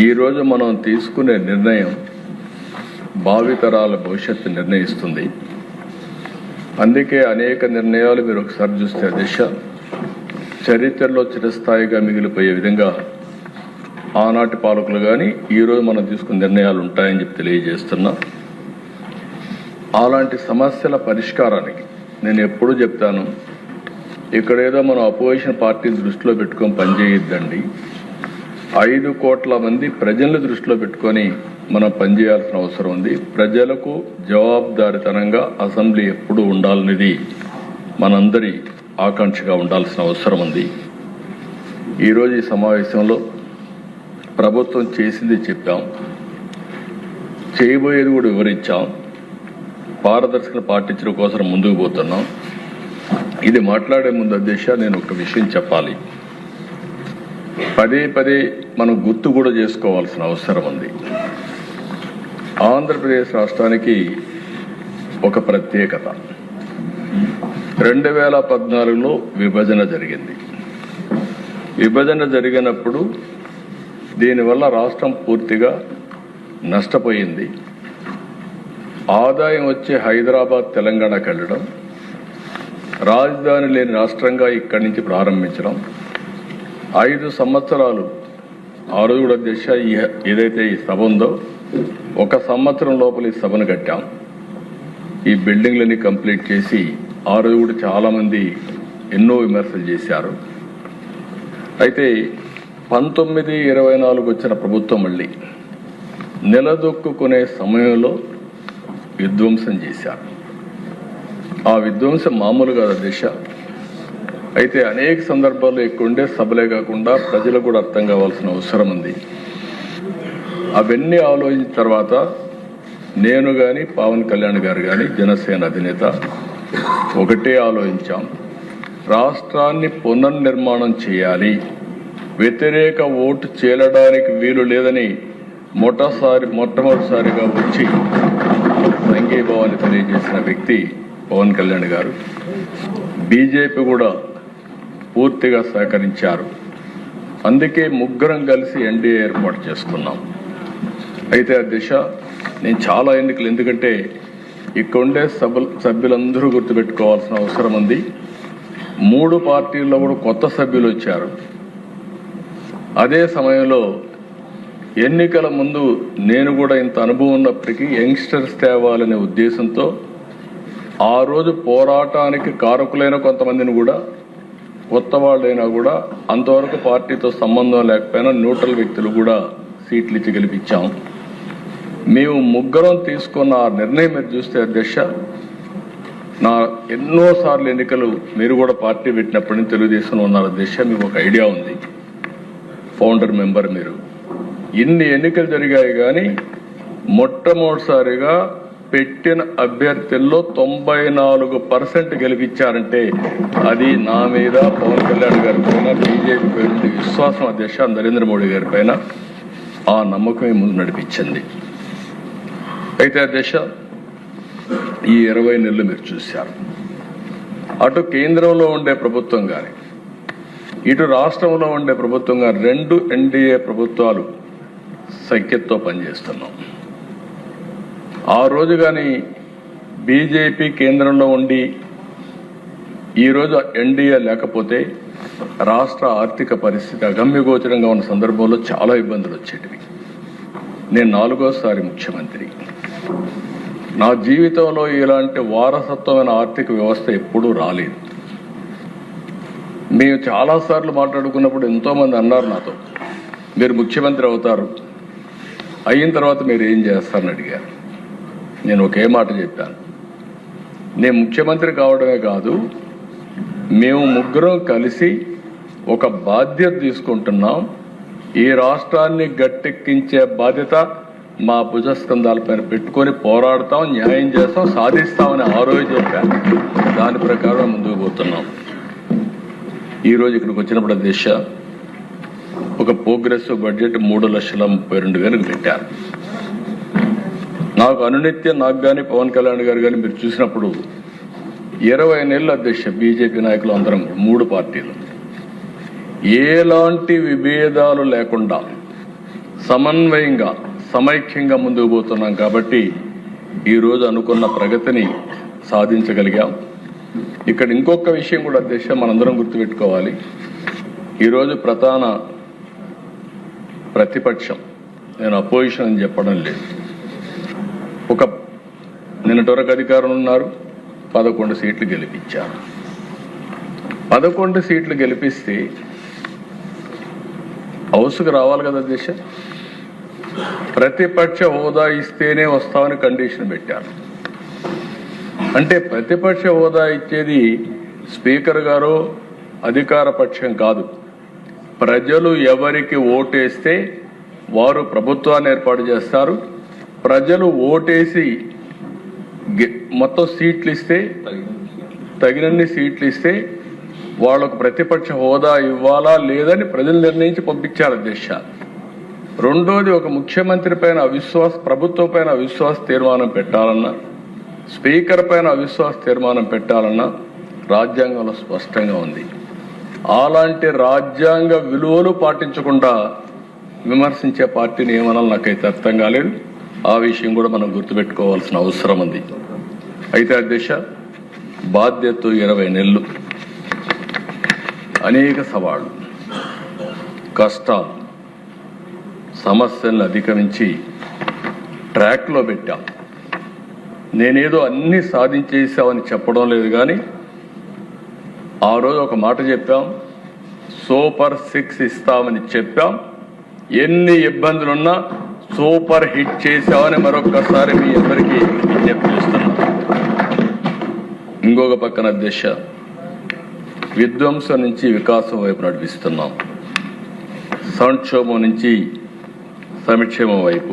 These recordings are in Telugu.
ఈరోజు మనం తీసుకునే నిర్ణయం భావితరాల భవిష్యత్తు నిర్ణయిస్తుంది. అందుకే అనేక నిర్ణయాలు మీరు ఒకసారి చూస్తే దిశ చరిత్రలో చిరస్థాయిగా మిగిలిపోయే విధంగా ఆనాటి పాలకులు కానీ ఈరోజు మనం తీసుకున్న నిర్ణయాలు ఉంటాయని చెప్పి తెలియజేస్తున్నా. అలాంటి సమస్యల పరిష్కారానికి నేను ఎప్పుడూ చెప్తాను, ఇక్కడేదో మనం అపోజిషన్ పార్టీని దృష్టిలో పెట్టుకొని పనిచేయొద్దండి. 5 కోట్ల మంది ప్రజలను దృష్టిలో పెట్టుకొని మనం పనిచేయాల్సిన అవసరం ఉంది. ప్రజలకు జవాబుదారితనంగా అసెంబ్లీ ఎప్పుడు ఉండాలనేది మనందరి ఆకాంక్షగా ఉండాల్సిన అవసరం ఉంది. ఈరోజు ఈ సమావేశంలో ప్రభుత్వం చేసింది చెప్పాం, చేయబోయేది కూడా వివరించాం, పారదర్శకత పాటించడం కోసం ముందుకు పోతున్నాం. ఇది మాట్లాడే ముందు అధ్యక్ష నేను ఒక విషయం చెప్పాలి. పదే పదే మనం గుర్తు కూడా చేసుకోవాల్సిన అవసరం ఉంది. ఆంధ్రప్రదేశ్ రాష్ట్రానికి ఒక ప్రత్యేకత. 2014లో విభజన జరిగింది. విభజన జరిగినప్పుడు దీనివల్ల రాష్ట్రం పూర్తిగా నష్టపోయింది. ఆదాయం వచ్చే హైదరాబాద్ తెలంగాణకు వెళ్ళడం, రాజధాని లేని రాష్ట్రంగా ఇక్కడి నుంచి ప్రారంభించడం, 5 సంవత్సరాలు ఆ రోజు కూడా దిశ ఏదైతే ఈ సభ ఉందో 1 సంవత్సరం లోపల ఈ సభను కట్టాం. ఈ బిల్డింగ్లని కంప్లీట్ చేసి ఆ రోజు కూడా చాలామంది ఎన్నో విమర్శలు చేశారు. అయితే 1924 వచ్చిన ప్రభుత్వం మళ్ళీ నిలదొక్కునే సమయంలో విధ్వంసం చేశారు. ఆ విధ్వంసం మామూలు కాదు దిశ. అయితే అనేక సందర్భాల్లో ఎక్కువ సభలే కాకుండా ప్రజలకు కూడా అర్థం కావాల్సిన అవసరం ఉంది. అవన్నీ ఆలోచించిన తర్వాత నేను కానీ పవన్ కళ్యాణ్ గారు కానీ జనసేన అధినేత ఒకటే ఆలోచించాం, రాష్ట్రాన్ని పునర్నిర్మాణం చేయాలి, వ్యతిరేక ఓటు చేరడానికి వీలు లేదని మొట్టమొదటిసారిగా వచ్చి సంఘీభావాన్ని తెలియజేసిన వ్యక్తి పవన్ కళ్యాణ్ గారు. బీజేపీ కూడా పూర్తిగా సహకరించారు. అందుకే ముగ్గురం కలిసి ఎన్డీఏ ఏర్పాటు చేసుకున్నాం. అయితే ఆ దిశ నేను చాలా ఎన్నికలు, ఎందుకంటే ఇక్కడ ఉండే సభ్యులందరూ గుర్తుపెట్టుకోవాల్సిన అవసరం ఉంది. 3 పార్టీల్లో కూడా కొత్త సభ్యులు వచ్చారు. అదే సమయంలో ఎన్నికల ముందు నేను కూడా ఇంత అనుభవం ఉన్నప్పటికీ యంగ్స్టర్స్ తేవాలనే ఉద్దేశంతో ఆ రోజు పోరాటానికి కారకులైన కొంతమందిని కూడా, కొత్త వాళ్ళైనా కూడా అంతవరకు పార్టీతో సంబంధం లేకపోయినా న్యూట్రల్ వ్యక్తులు కూడా సీట్లు ఇచ్చి గెలిపించాం. మేము ముగ్గురం తీసుకున్న ఆ నిర్ణయం మీరు చూస్తే అధ్యక్ష, నా ఎన్నోసార్లు ఎన్నికలు మీరు కూడా పార్టీ పెట్టినప్పటి నుంచి తెలుగుదేశంలో ఉన్నారు అధ్యక్ష, మీకు ఒక ఐడియా ఉంది. ఫౌండర్ మెంబర్ మీరు. ఇన్ని ఎన్నికలు జరిగాయి కానీ మొట్టమొదటిసారిగా పెట్టిన అభ్యర్థుల్లో 94% గెలిపించారంటే అది నా మీద, పవన్ కళ్యాణ్ గారి పైన, బీజేపీ పైన విశ్వాసం అధ్యక్ష, నరేంద్ర మోడీ గారి పైన ఆ నమ్మకమే ముందు నడిపించింది. అయితే అధ్యక్ష ఈ 20 నెలలు మీరు చూశారు, అటు కేంద్రంలో ఉండే ప్రభుత్వం కానీ ఇటు రాష్ట్రంలో ఉండే ప్రభుత్వం కానీ 2 ఎన్డీఏ ప్రభుత్వాలు సఖ్యతతో పనిచేస్తున్నాం. ఆ రోజు కానీ బీజేపీ కేంద్రంలో ఉండి ఈరోజు ఎన్డీఏ లేకపోతే రాష్ట్ర ఆర్థిక పరిస్థితి అగమ్యగోచరంగా ఉన్న సందర్భంలో చాలా ఇబ్బందులు వచ్చేటివి. నేను 4వ ముఖ్యమంత్రి. నా జీవితంలో ఇలాంటి వారసత్వమైన ఆర్థిక వ్యవస్థ ఎప్పుడూ రాలేదు. మేము చాలాసార్లు మాట్లాడుకున్నప్పుడు ఎంతోమంది అన్నారు నాతో, మీరు ముఖ్యమంత్రి అవుతారు, అయిన తర్వాత మీరు ఏం చేస్తారని అడిగారు. నేను ఒకే మాట చెప్పాను, నేను ముఖ్యమంత్రి కావడమే కాదు, మేము ముగ్గురం కలిసి ఒక బాధ్యత తీసుకుంటున్నాం. ఈ రాష్ట్రాన్ని గట్టెక్కించే బాధ్యత మా భుజస్కంధాలపైన పెట్టుకొని పోరాడతాం, న్యాయం చేస్తాం, సాధిస్తామని ఆ రోజు చెప్పాను. దాని ప్రకారం ముందుకు పోతున్నాం. ఈరోజు ఇక్కడికి వచ్చినప్పుడు దిశ ఒక ప్రోగ్రెసివ్ బడ్జెట్ 3,32,000 పెట్టారు. నాకు అనునిత్యం నాకు కానీ పవన్ కళ్యాణ్ గారు కానీ మీరు చూసినప్పుడు 20 నెలల అధ్యక్ష బీజేపీ నాయకులు అందరం 3 పార్టీలు ఎలాంటి విభేదాలు లేకుండా సమన్వయంగా సమైక్యంగా ముందుకు పోతున్నాం కాబట్టి ఈరోజు అనుకున్న ప్రగతిని సాధించగలిగాం. ఇక్కడ ఇంకొక విషయం కూడా అధ్యక్ష మనందరం గుర్తుపెట్టుకోవాలి. ఈరోజు ప్రధాన ప్రతిపక్షం, నేను అపోజిషన్ అని చెప్పడం లేదు, నిన్నటి వరకు అధికారం ఉన్నారు, 11 సీట్లు గెలిపించారు. 11 సీట్లు గెలిపిస్తే హౌస్కు రావాలి కదా అధ్యక్ష. ప్రతిపక్ష హోదా ఇస్తేనే వస్తామని కండిషన్ పెట్టారు. అంటే ప్రతిపక్ష హోదా ఇచ్చేది స్పీకర్ గారు అధికార పక్షం కాదు. ప్రజలు ఎవరికి ఓటేస్తే వారు ప్రభుత్వాన్ని ఏర్పాటు చేస్తారు. ప్రజలు ఓటేసి మొత్తం సీట్లు ఇస్తే, తగినన్ని సీట్లు ఇస్తే వాళ్లకు ప్రతిపక్ష హోదా ఇవ్వాలా లేదని ప్రజలు నిర్ణయించి పంపించారు అధ్యక్ష. రెండోది, ఒక ముఖ్యమంత్రి పైన ప్రభుత్వం పైన అవిశ్వాస తీర్మానం పెట్టాలన్నా, స్పీకర్ పైన అవిశ్వాస తీర్మానం పెట్టాలన్నా రాజ్యాంగంలో స్పష్టంగా ఉంది. అలాంటి రాజ్యాంగ విలువలు పాటించకుండా విమర్శించే పార్టీని ఏమనాలి నాకైతే అర్థం కాలేదు. ఆ విషయం కూడా మనం గుర్తుపెట్టుకోవాల్సిన అవసరం ఉంది. అయితే అధ్యక్ష, బాధ్యత 20 నెలలు, అనేక సవాళ్లు, కష్టాలు, సమస్యలను అధిగమించి ట్రాక్లో పెట్టాం. నేనేదో అన్ని సాధించేసామని చెప్పడం లేదు, కానీ ఆ రోజు ఒక మాట చెప్పాం, సూపర్ 6 ఇస్తామని చెప్పాం. ఎన్ని ఇబ్బందులున్నా సూపర్ హిట్ చేశామని మరొక్కసారి మీ అందరికీ విజ్ఞప్తి చేస్తున్నాం. ఇంకొక పక్కన అధ్యక్ష, విధ్వంసం నుంచి వికాసం వైపు నడిపిస్తున్నాం. సంక్షోభం నుంచి సంక్షేమం వైపు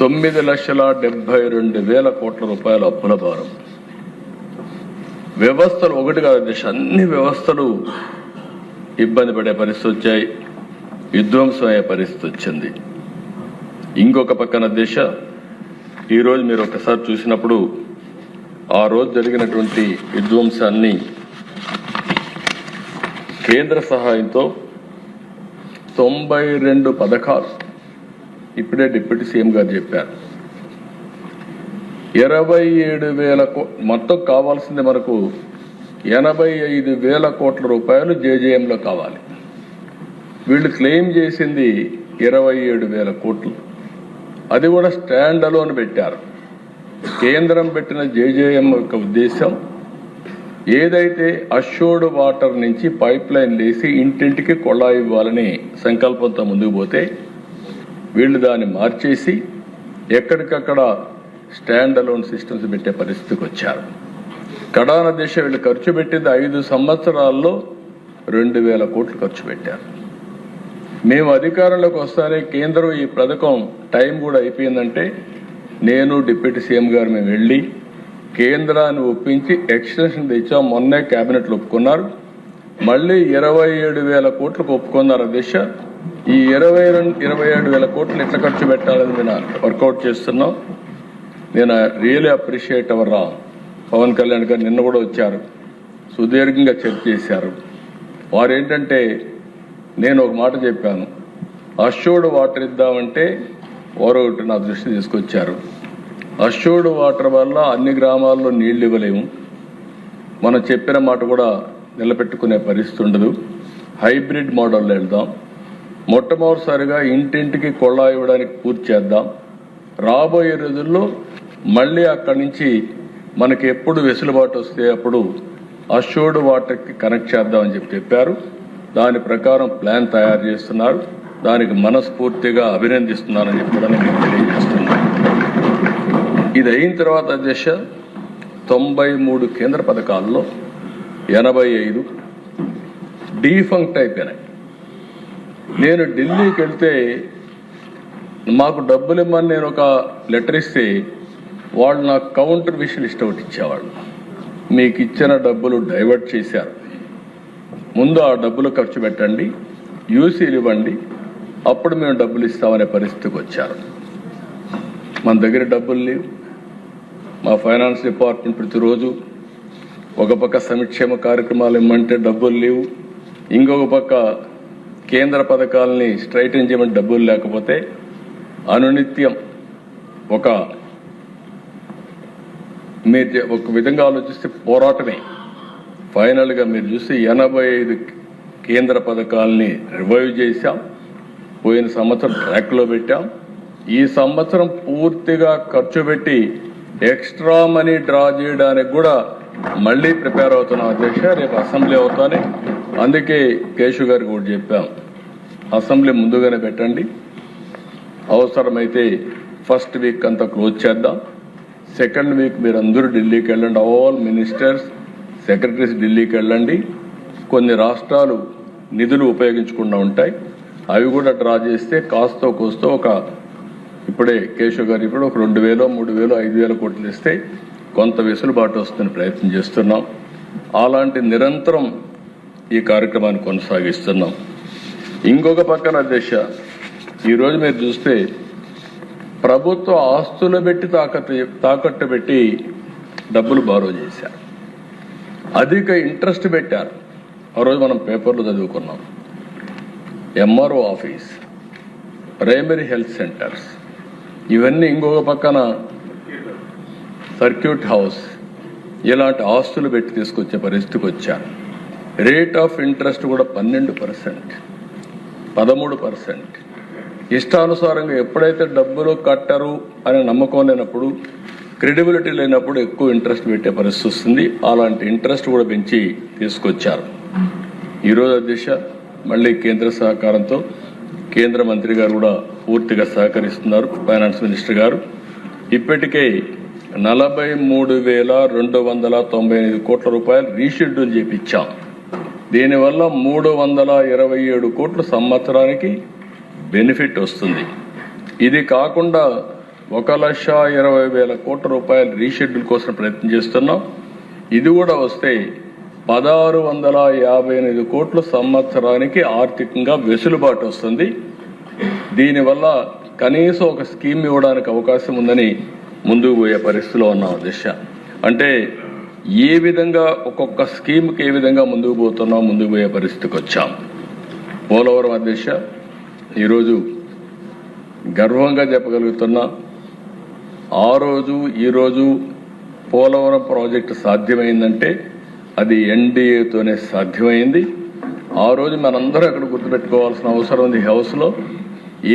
9,72,000 కోట్ల రూపాయల అప్పుల భారం. వ్యవస్థలు ఒకటి కాదు అధ్యక్ష, అన్ని వ్యవస్థలు ఇబ్బంది పడే పరిస్థితి వచ్చాయి, విధ్వంసం అయ్యే పరిస్థితి వచ్చింది. ఇంకొక పక్కన అధ్యక్ష, ఈరోజు మీరు ఒకసారి చూసినప్పుడు ఆ రోజు జరిగినటువంటి విధ్వంసాన్ని కేంద్ర సహాయంతో 92 పథకాలు ఇప్పుడే డిప్యూటీ సీఎం గారు చెప్పారు. 27,000 మొత్తం కావాల్సింది మనకు 85,000 కోట్ల రూపాయలు జేజేఎంలో కావాలి. వీళ్ళు క్లెయిమ్ చేసింది 27,000 కోట్లు. అది కూడా స్టాండ్ అలోన్ పెట్టారు. కేంద్రం పెట్టిన జేజేఎం యొక్క ఉద్దేశం ఏదైతే అష్యూర్డ్ వాటర్ నుంచి పైప్ లైన్ వేసి ఇంటింటికి కొళాయి ఇవ్వాలని సంకల్పంతో ముందుకు పోతే వీళ్ళు దాన్ని మార్చేసి ఎక్కడికక్కడ స్టాండ్ అలోన్ సిస్టమ్స్ పెట్టే పరిస్థితికి వచ్చారు. కడాన దేశ వీళ్ళు ఖర్చు పెట్టింది 5 సంవత్సరాల్లో 2,000 కోట్లు ఖర్చు పెట్టారు. మేము అధికారంలోకి వస్తానే కేంద్రం ఈ పథకం టైం కూడా అయిపోయిందంటే నేను డిప్యూటీ సీఎం గారు మేము వెళ్ళి కేంద్రాన్ని ఒప్పించి ఎక్స్టెన్షన్ తెచ్చాం. మొన్నే కేబినెట్లో ఒప్పుకున్నారు. మళ్ళీ 27,000 కోట్లకు ఒప్పుకున్నారు అధ్యక్ష. ఈ 27,000 కోట్లు ఎట్లా ఖర్చు పెట్టాలని నేను వర్కౌట్ చేస్తున్నాం. నేను really appreciate our Pawan Kalyan garu నిన్న కూడా వచ్చారు, సుదీర్ఘంగా చర్చ చేశారు. వారు ఏంటంటే, నేను ఒక మాట చెప్పాను, అష్యూర్డ్ వాటర్ ఇద్దామంటే వారు ఒకటి నా దృష్టి తీసుకొచ్చారు. అష్యూర్డ్ వాటర్ వల్ల అన్ని గ్రామాల్లో నీళ్లు ఇవ్వలేము, మనం చెప్పిన మాట కూడా నిలబెట్టుకునే పరిస్థితి ఉండదు. హైబ్రిడ్ మోడల్లో వెళ్దాం. మొట్టమొదటిసారిగా ఇంటింటికి కొళాయి ఇవ్వడానికి పూర్తి చేద్దాం. రాబోయే రోజుల్లో మళ్ళీ అక్కడి నుంచి మనకి ఎప్పుడు వెసులుబాటు వస్తే అప్పుడు అష్యూర్డ్ వాటర్కి కనెక్ట్ చేద్దామని చెప్పారు. దాని ప్రకారం ప్లాన్ తయారు చేస్తున్నారు. దానికి మనస్ఫూర్తిగా అభినందిస్తున్నానని చెప్పి కూడా నేను తెలియజేస్తున్నాను. ఇది అయిన తర్వాత అధ్యక్ష 93 కేంద్ర పథకాల్లో 85 డీఫంక్ట్ అయిపోయినాయి. నేను ఢిల్లీకి వెళ్తే మాకు డబ్బులు ఇమ్మని నేను ఒక లెటర్ ఇస్తే వాళ్ళు నాకు కౌంటర్ విష్ లిస్ట్ ఒకటి ఇచ్చేవాళ్ళు. మీకు ఇచ్చిన డబ్బులు డైవర్ట్ చేశారు, ముందు ఆ డబ్బులు ఖర్చు పెట్టండి, యూసీలు ఇవ్వండి, అప్పుడు మేము డబ్బులు ఇస్తామనే పరిస్థితికి వచ్చారు. మన దగ్గర డబ్బులు లేవు. మా ఫైనాన్స్ డిపార్ట్మెంట్ ప్రతిరోజు ఒక పక్క సంక్షేమ కార్యక్రమాలు ఇమ్మంటే డబ్బులు లేవు, ఇంకొక పక్క కేంద్ర పథకాలని స్ట్రైటన్ చేయమని డబ్బులు లేకపోతే అనునిత్యం మీరు ఒక విధంగా ఆలోచిస్తే పోరాటమే. ఫైనల్గా మీరు చూస్తే 85 కేంద్ర పథకాలని రివైవ్ చేశాం. పోయిన సంవత్సరం ట్రాక్లో పెట్టాం. ఈ సంవత్సరం పూర్తిగా ఖర్చు పెట్టి ఎక్స్ట్రా మనీ డ్రా చేయడానికి కూడా మళ్ళీ ప్రిపేర్ అవుతున్నాం అధ్యక్ష. రేపు అసెంబ్లీ అవుతానే, అందుకే కేశవ్ గారికి కూడా చెప్పాం, అసెంబ్లీ ముందుగానే పెట్టండి, అవసరమైతే ఫస్ట్ వీక్ అంతా క్లోజ్ చేద్దాం, సెకండ్ వీక్ మీరు అందరూ ఢిల్లీకి వెళ్ళండి, ఆల్ మినిస్టర్స్ సెక్రటరీస్ ఢిల్లీకి వెళ్ళండి. కొన్ని రాష్ట్రాలు నిధులు ఉపయోగించకుండా ఉంటాయి, అవి కూడా డ్రా చేస్తే కాస్తో కోస్తో ఇప్పుడే కేశవ్ గారు ఇప్పుడు ఒక 2,000, 3,000, 5,000 కోట్లు ఇస్తే కొంత వెసులుబాటు వస్తుందని ప్రయత్నం చేస్తున్నాం. అలాంటి నిరంతరం ఈ కార్యక్రమాన్ని కొనసాగిస్తున్నాం. ఇంకొక పక్కన అధ్యక్ష, ఈరోజు మీరు చూస్తే ప్రభుత్వ ఆస్తులు పెట్టి తాకట్టు పెట్టి డబ్బులు బారో చేశారు, అధిక ఇంట్రెస్ట్ పెట్టారు. ఆ రోజు మనం పేపర్లో చదువుకున్నాం. MRO office, primary health centres, ఇవన్నీ ఇంకొక పక్కన సర్క్యూట్ హౌస్, ఇలాంటి ఆస్తులు పెట్టి తీసుకొచ్చే పరిస్థితికి వచ్చారు. రేట్ ఆఫ్ ఇంట్రెస్ట్ కూడా 12%, 13%. ఇష్టానుసారంగా ఎప్పుడైతే డబ్బులు కట్టరు అనే నమ్మకం లేనప్పుడు, క్రెడిబిలిటీ లేనప్పుడు ఎక్కువ ఇంట్రెస్ట్ పెట్టే పరిస్థితి వస్తుంది. అలాంటి ఇంట్రెస్ట్ కూడా పెంచి తీసుకొచ్చారు. ఈరోజు అధ్యక్ష మళ్ళీ కేంద్ర సహకారంతో కేంద్ర మంత్రి గారు కూడా పూర్తిగా సహకరిస్తున్నారు, ఫైనాన్స్ మినిస్టర్ గారు. ఇప్పటికే 43,295 కోట్ల రూపాయలు రీషెడ్యూల్ చేపించాం. దీనివల్ల 327 కోట్ల సంవత్సరానికి బెనిఫిట్ వస్తుంది. ఇది కాకుండా 1,20,000 కోట్ల రూపాయలు రీషెడ్యూల్ కోసం ప్రయత్నం చేస్తున్నాం. ఇది కూడా వస్తే 1,658 కోట్ల సంవత్సరానికి ఆర్థికంగా వెసులుబాటు వస్తుంది. దీనివల్ల కనీసం ఒక స్కీమ్ ఇవ్వడానికి అవకాశం ఉందని ముందుకు పోయే పరిస్థితిలో ఉన్నాం అధ్యక్ష. అంటే ఏ విధంగా ఒక్కొక్క స్కీమ్కి ఏ విధంగా ముందుకు పోయే పరిస్థితికి వచ్చాం. పోలవరం అధ్యక్ష ఈరోజు గర్వంగా చెప్పగలుగుతున్నా, ఆ రోజు ఈరోజు పోలవరం ప్రాజెక్టు సాధ్యమైందంటే అది ఎన్డీఏతోనే సాధ్యమైంది. ఆ రోజు మనందరూ అక్కడ గుర్తుపెట్టుకోవాల్సిన అవసరం ఉంది. హౌస్లో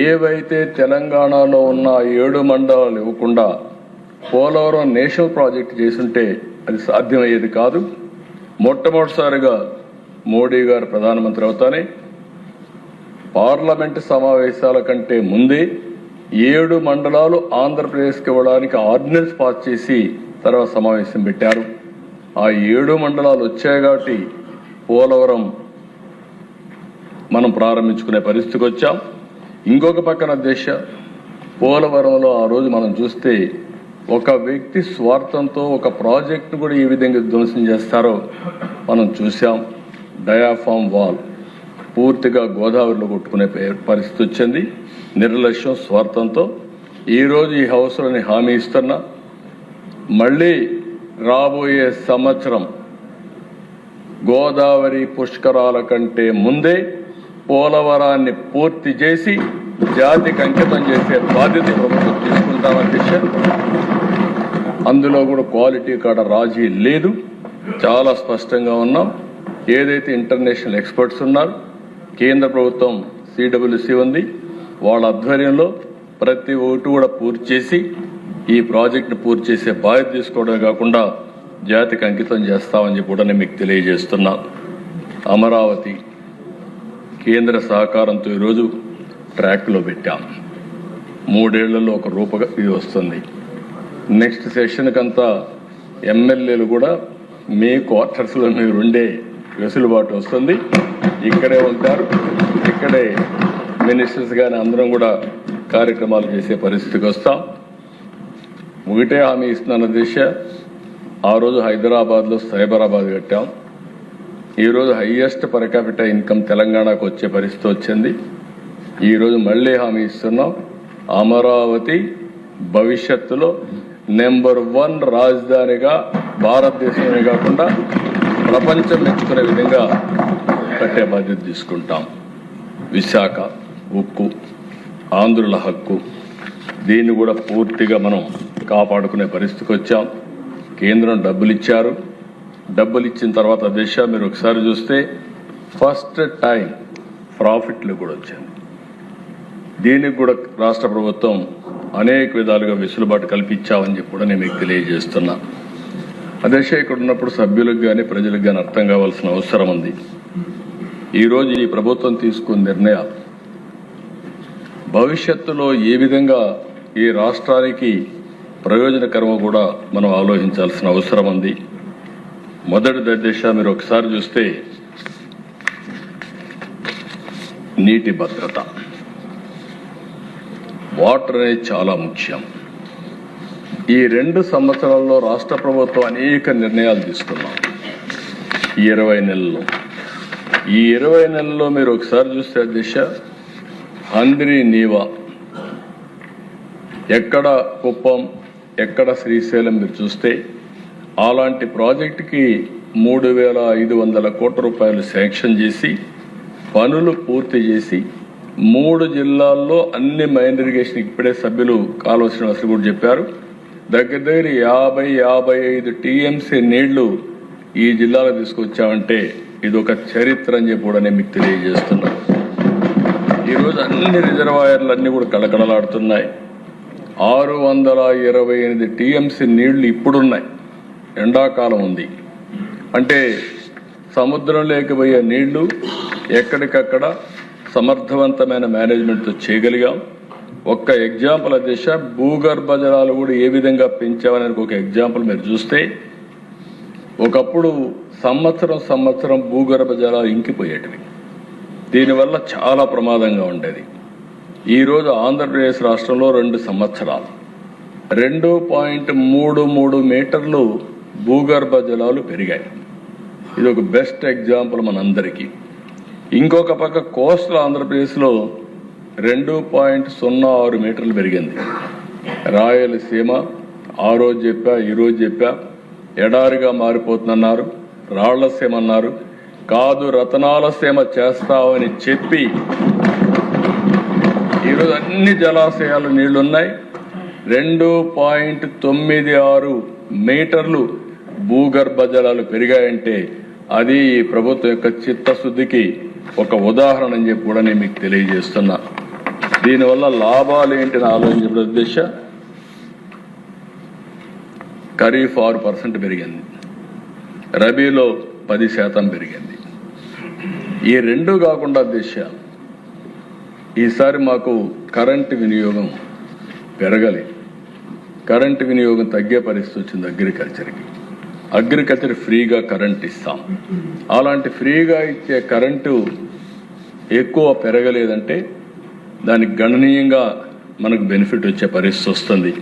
ఏవైతే తెలంగాణలో ఉన్న 7 మండలాలు ఇవ్వకుండా పోలవరం నేషనల్ ప్రాజెక్టు చేసుంటే అది సాధ్యమయ్యేది కాదు. మొట్టమొదటిసారిగా మోడీ గారు ప్రధానమంత్రి అవుతానే పార్లమెంటు సమావేశాల కంటే ముందే 7 మండలాలు ఆంధ్రప్రదేశ్కి ఇవ్వడానికి ఆర్డినెన్స్ పాస్ చేసి తర్వాత సమావేశం పెట్టారు. ఆ 7 మండలాలు వచ్చాయి కాబట్టి పోలవరం మనం ప్రారంభించుకునే పరిస్థితికి వచ్చాం. ఇంకొక పక్కన దేశ పోలవరంలో ఆ రోజు మనం చూస్తే ఒక వ్యక్తి స్వార్థంతో ఒక ప్రాజెక్టును కూడా ఏ విధంగా ధ్వంసం చేస్తారో మనం చూసాం. డయాఫామ్ వాల్ పూర్తిగా గోదావరిలో కొట్టుకునే పరిస్థితి వచ్చింది. నిర్లక్ష్యం, స్వార్థంతో. ఈరోజు ఈ హౌస్లోని హామీ ఇస్తున్నా, మళ్ళీ రాబోయే సంవత్సరం గోదావరి పుష్కరాల కంటే ముందే పోలవరాన్ని పూర్తి చేసి జాతికి అంకితం చేసే బాధ్యత ప్రభుత్వం తీసుకుంటామని దిశ. అందులో కూడా క్వాలిటీ కాడ రాజీ లేదు, చాలా స్పష్టంగా ఉన్నాం. ఏదైతే ఇంటర్నేషనల్ ఎక్స్పర్ట్స్ ఉన్నారు, కేంద్ర ప్రభుత్వం సిడబ్ల్యూసి ఉంది, వాళ్ళ ఆధ్వర్యంలో ప్రతి ఓటు కూడా పూర్తి చేసి ఈ ప్రాజెక్టును పూర్తి చేసే బాధ్యత తీసుకోవడమే కాకుండా జాతికి అంకితం చేస్తామని చెప్పి కూడా నేను మీకు తెలియజేస్తున్నా. అమరావతి కేంద్ర సహకారంతో ఈరోజు ట్రాక్లో పెట్టాం. 3 ఏళ్లలో ఒక రూపగా ఇది వస్తుంది. నెక్స్ట్ సెషన్కంతా ఎమ్మెల్యేలు కూడా మీ క్వార్టర్స్లో మీరు ఉండే వెసులుబాటు వస్తుంది. ఇక్కడే ఉంటారు, ఇక్కడే మినిస్టర్స్ కానీ అందరం కూడా కార్యక్రమాలు చేసే పరిస్థితికి వస్తాం. ఒకటే హామీ ఇస్తున్నాను దిశ. ఆ రోజు హైదరాబాద్లో సైబరాబాద్ కట్టాం. ఈరోజు హైయెస్ట్ పర్ క్యాపిటల్ ఇన్కమ్ తెలంగాణకు వచ్చే పరిస్థితి వచ్చింది. ఈరోజు మళ్ళీ హామీ ఇస్తున్నాం, అమరావతి భవిష్యత్తులో నెంబర్ 1 రాజధానిగా భారతదేశమే కాకుండా ప్రపంచం మెచ్చుకునే విధంగా కట్టే బాధ్యత తీసుకుంటాం. విశాఖ ఉక్కు, ఆంధ్రుల హక్కు, దీన్ని కూడా పూర్తిగా మనం కాపాడుకునే పరిస్థితికి వచ్చాం. కేంద్రం డబ్బులు ఇచ్చారు. డబ్బులు ఇచ్చిన తర్వాత దిశ మీరు ఒకసారి చూస్తే ఫస్ట్ టైం ప్రాఫిట్లు కూడా వచ్చాయి. దీనికి కూడా రాష్ట్ర ప్రభుత్వం అనేక విధాలుగా వెసులుబాటు కల్పించామని చెప్పి కూడా నేను మీకు తెలియజేస్తున్నా. అదే ఇక్కడ ఉన్నప్పుడు సభ్యులకు కానీ ప్రజలకు కానీ అర్థం కావాల్సిన అవసరం ఉంది. ఈరోజు ఈ ప్రభుత్వం తీసుకున్న నిర్ణయాలు భవిష్యత్తులో ఏ విధంగా ఈ రాష్ట్రానికి ప్రయోజనకరమో కూడా మనం ఆలోచించాల్సిన అవసరం ఉంది. మొదటి దశ మీరు ఒకసారి చూస్తే నీటి భద్రత, వాటర్ అనేది చాలా ముఖ్యం. ఈ 2 సంవత్సరాల్లో రాష్ట్ర ప్రభుత్వం అనేక నిర్ణయాలు తీసుకున్నాం. ఈ 20 నెలల్లో మీరు ఒకసారి చూస్తే దిశ హంద్రి నీవా, ఎక్కడ కుప్పం, ఎక్కడ శ్రీశైలం మీరు చూస్తే అలాంటి ప్రాజెక్టుకి 3,500 కోట్ల రూపాయలు శాంక్షన్ చేసి పనులు పూర్తి చేసి 3 జిల్లాల్లో అన్ని మైన్ ఇరిగేషన్ ఇప్పుడే సభ్యులు కాలువ శ్రీనివాసులు కూడా చెప్పారు. దగ్గర 50-55 టీఎంసీ నీళ్లు ఈ జిల్లాలో తీసుకొచ్చామంటే ఇది ఒక చరిత్ర అని చెప్పి కూడా నేను మీకు తెలియజేస్తున్నాను. ఈరోజు అన్ని రిజర్వాయర్లు అన్నీ కూడా కళకళలాడుతున్నాయి. 628 టీఎంసీ నీళ్లు ఇప్పుడున్నాయి. ఎండాకాలం ఉంది అంటే సముద్రంలోకి పోయే నీళ్లు ఎక్కడికక్కడ సమర్థవంతమైన మేనేజ్మెంట్తో చేయగలిగాం. ఒక్క ఎగ్జాంపుల్ దిశ భూగర్భ జలాలు కూడా ఏ విధంగా పెంచామని ఒక ఎగ్జాంపుల్ మీరు చూస్తే ఒకప్పుడు సంవత్సరం భూగర్భ జలాలు ఇంకిపోయేటివి. దీనివల్ల చాలా ప్రమాదంగా ఉండేది. ఈరోజు ఆంధ్రప్రదేశ్ రాష్ట్రంలో 2 సంవత్సరాలు 2.33 మీటర్లు భూగర్భ జలాలు పెరిగాయి. ఇది ఒక బెస్ట్ ఎగ్జాంపుల్ మనందరికీ. ఇంకొక పక్క కోస్టల్ ఆంధ్రప్రదేశ్లో 2.06 మీటర్లు పెరిగింది. రాయలసీమ ఆ రోజు చెప్పా, ఈరోజు చెప్పా, ఎడారిగా మారిపోతుందన్నారు. రాళ్లసీమ అన్నారు. కాదు రతనాలసీమ చేస్తామని చెప్పి ఈరోజు అన్ని జలాశయాలు నీళ్లున్నాయి. 2.96 మీటర్లు భూగర్భ జలాలు పెరిగాయంటే అది ఈ ప్రభుత్వం యొక్క చిత్తశుద్ధికి ఒక ఉదాహరణ అని చెప్పి కూడా నేను మీకు తెలియజేస్తున్నా. దీనివల్ల లాభాలు ఏంటిని ఆలోచించే దిశ ఖరీఫ్ 6% పెరిగింది, రబీలో 10% పెరిగింది. ఈ 2 కాకుండా దిశ ఈసారి మాకు కరెంటు వినియోగం పెరగలేదు. కరెంటు వినియోగం తగ్గే పరిస్థితి వచ్చింది. అగ్రికల్చర్ ఫ్రీగా కరెంట్ ఇస్తాం. అలాంటి ఫ్రీగా ఇచ్చే కరెంటు ఎక్కువ పెరగలేదంటే దానికి గణనీయంగా మనకు బెనిఫిట్ వచ్చే పరిస్థితి వస్తుంది.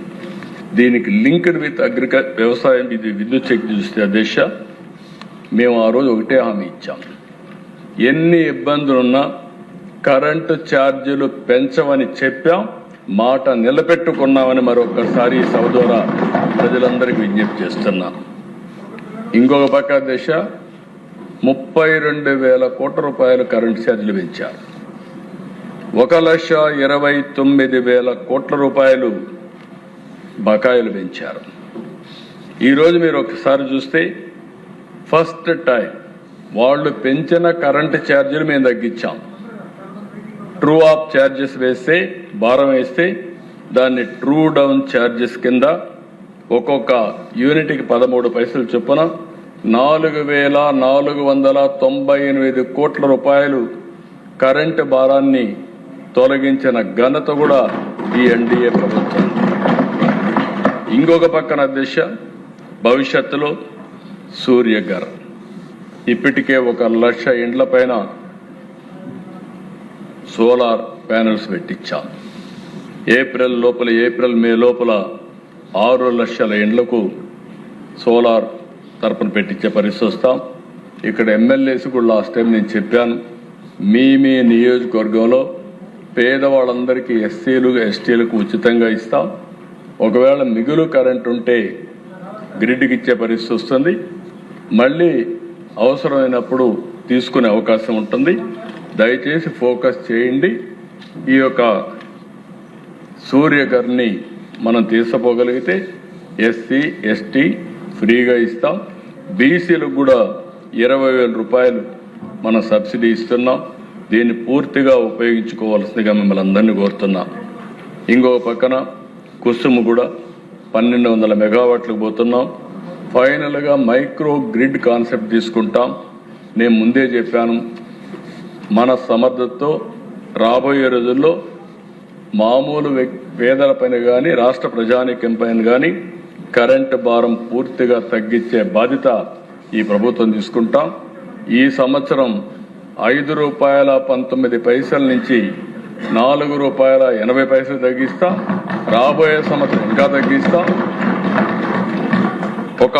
దీనికి లింక్డ్ విత్ వ్యవసాయం ఇది విద్యుత్ శక్తి చూస్తే దిశ మేము ఆ రోజు ఒకటే హామీ ఇచ్చాం. ఎన్ని ఇబ్బందులున్నా కరెంటు ఛార్జీలు పెంచమని చెప్పాం, మాట నిలబెట్టుకున్నామని మరొకసారి సభ ద్వారా ప్రజలందరికీ విజ్ఞప్తి చేస్తున్నాం. ఇంకొక పక్క దిశ 32,000 కోట్ల రూపాయలు కరెంటు ఛార్జీలు పెంచారు. 1,29,000 కోట్ల రూపాయలు బకాయిలు పెంచారు. ఈరోజు మీరు ఒకసారి చూస్తే ఫస్ట్ టైం వాళ్ళు పెంచిన కరెంటు ఛార్జీలు మేము తగ్గించాం. ట్రూ ఆఫ్ ఛార్జెస్ వేస్తే భారం వేస్తే దాన్ని ట్రూ డౌన్ ఛార్జెస్ కింద ఒక్కొక్క యూనిట్కి 13 పైసలు చొప్పున 4,498 కోట్ల రూపాయలు కరెంటు భారాన్ని తొలగించిన ఘనత కూడా ఈ ఎన్డీఏ ప్రభుత్వం. ఇంకొక పక్కన దిశ భవిష్యత్తులో సూర్యఘర్ ఇప్పటికే 1,00,000 ఇండ్ల పైన సోలార్ ప్యానెల్స్ పెట్టించాం. ఏప్రిల్ మే లోపల 6 లక్షల ఇండ్లకు సోలార్ తరపున పెట్టించే పరిస్థితి వస్తాం. ఇక్కడ ఎమ్మెల్యేస్ కూడా లాస్ట్ టైం నేను చెప్పాను, మీ నియోజకవర్గంలో పేదవాళ్ళందరికీ ఎస్సీలు ఎస్టీలకు ఉచితంగా ఇస్తాం. ఒకవేళ మిగులు కరెంట్ ఉంటే గ్రిడ్కి ఇచ్చే పరిస్థితి వస్తుంది. మళ్ళీ అవసరమైనప్పుడు తీసుకునే అవకాశం ఉంటుంది. దయచేసి ఫోకస్ చేయండి. ఈ యొక్క సూర్యఘర్ని మనం తీసుకుపోగలిగితే ఎస్సీ ఎస్టీ ఫ్రీగా ఇస్తాం. బీసీలకు కూడా 20,000 రూపాయలు మనం సబ్సిడీ ఇస్తున్నాం. దీన్ని పూర్తిగా ఉపయోగించుకోవాల్సిందిగా మిమ్మల్ని అందరినీ కోరుతున్నాం. ఇంకో పక్కన కుసుమ్ కూడా 1200 మెగావాట్లకు పోతున్నాం. ఫైనల్గా మైక్రో గ్రిడ్ కాన్సెప్ట్ తీసుకుంటాం. నేను ముందే చెప్పాను, మన సమర్థతతో రాబోయే రోజుల్లో మామూలు పేదల పైన కానీ రాష్ట్ర ప్రజానీకం పైన కానీ కరెంటు భారం పూర్తిగా తగ్గించే బాధ్యత ఈ ప్రభుత్వం తీసుకుంటాం. ఈ సంవత్సరం ₹5.19 నుంచి ₹4.80 తగ్గిస్తాం. రాబోయే సంవత్సరం ఇంకా తగ్గిస్తాం. ఒక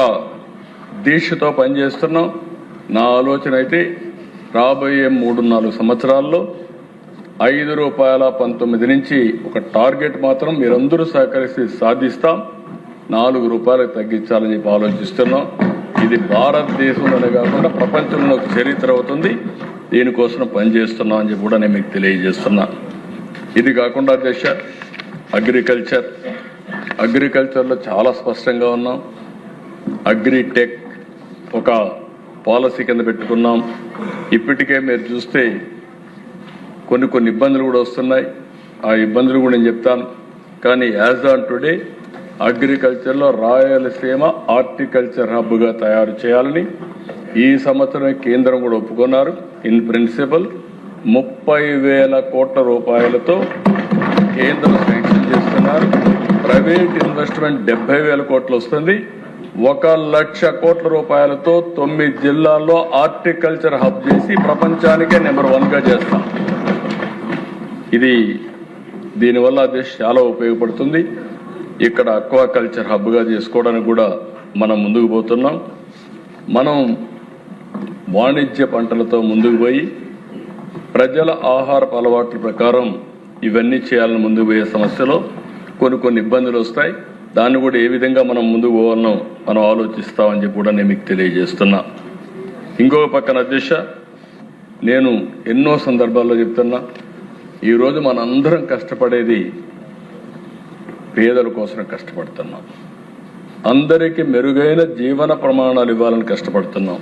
దీక్షతో పనిచేస్తున్నాం. నా ఆలోచన అయితే రాబోయే 3-4 సంవత్సరాల్లో ₹5.19 నుంచి ఒక టార్గెట్ మాత్రం మీరందరూ సహకరిస్తే సాధిస్తాం. ₹4 తగ్గించాలని చెప్పి ఆలోచిస్తున్నాం. ఇది భారతదేశంలోనే కాకుండా ప్రపంచంలో ఒక చరిత్ర అవుతుంది. దీనికోసం పనిచేస్తున్నాం అని చెప్పి కూడా నేను మీకు తెలియజేస్తున్నా. ఇది కాకుండా దేశ అగ్రికల్చర్లో చాలా స్పష్టంగా ఉన్నాం. అగ్రిటెక్ ఒక పాలసీ కింద పెట్టుకున్నాం. ఇప్పటికే మీరు చూస్తే కొన్ని ఇబ్బందులు కూడా వస్తున్నాయి. ఆ ఇబ్బందులు కూడా నేను చెప్తాను. కానీ యాజ్ ఆన్ టుడే అగ్రికల్చర్లో రాయలసీమ హార్టికల్చర్ హబ్గా తయారు చేయాలని ఈ సంవత్సరం కేంద్రం కూడా ఒప్పుకున్నారు. ఇన్ ప్రిన్సిపల్ 30,000 కోట్ల రూపాయలతో కేంద్రం శాంక్షన్ చేస్తున్నారు. ప్రైవేట్ ఇన్వెస్ట్మెంట్ 70,000 కోట్లు వస్తుంది. 1,00,000 కోట్ల రూపాయలతో 9 జిల్లాల్లో హార్టికల్చర్ హబ్ చేసి ప్రపంచానికే నెంబర్ 1గా చేస్తాం. దీనివల్ల దేశం చాలా ఉపయోగపడుతుంది. ఇక్కడ అక్వాకల్చర్ హబ్గా చేసుకోవడానికి కూడా మనం ముందుకు పోతున్నాం. మనం వాణిజ్య పంటలతో ముందుకు పోయి ప్రజల ఆహారపు అలవాట్ల ప్రకారం ఇవన్నీ చేయాలని ముందుకు పోయే సమస్యలో కొన్ని ఇబ్బందులు వస్తాయి. దాన్ని కూడా ఏ విధంగా మనం ముందుకు పోవాలనో మనం ఆలోచిస్తామని చెప్పి కూడా నేను మీకు తెలియజేస్తున్నా. ఇంకొక పక్కన అధ్యక్ష, నేను ఎన్నో సందర్భాల్లో చెప్తున్నా, ఈరోజు మనందరం కష్టపడేది పేదల కోసం కష్టపడుతున్నాం. అందరికీ మెరుగైన జీవన ప్రమాణాలు ఇవ్వాలని కష్టపడుతున్నాం.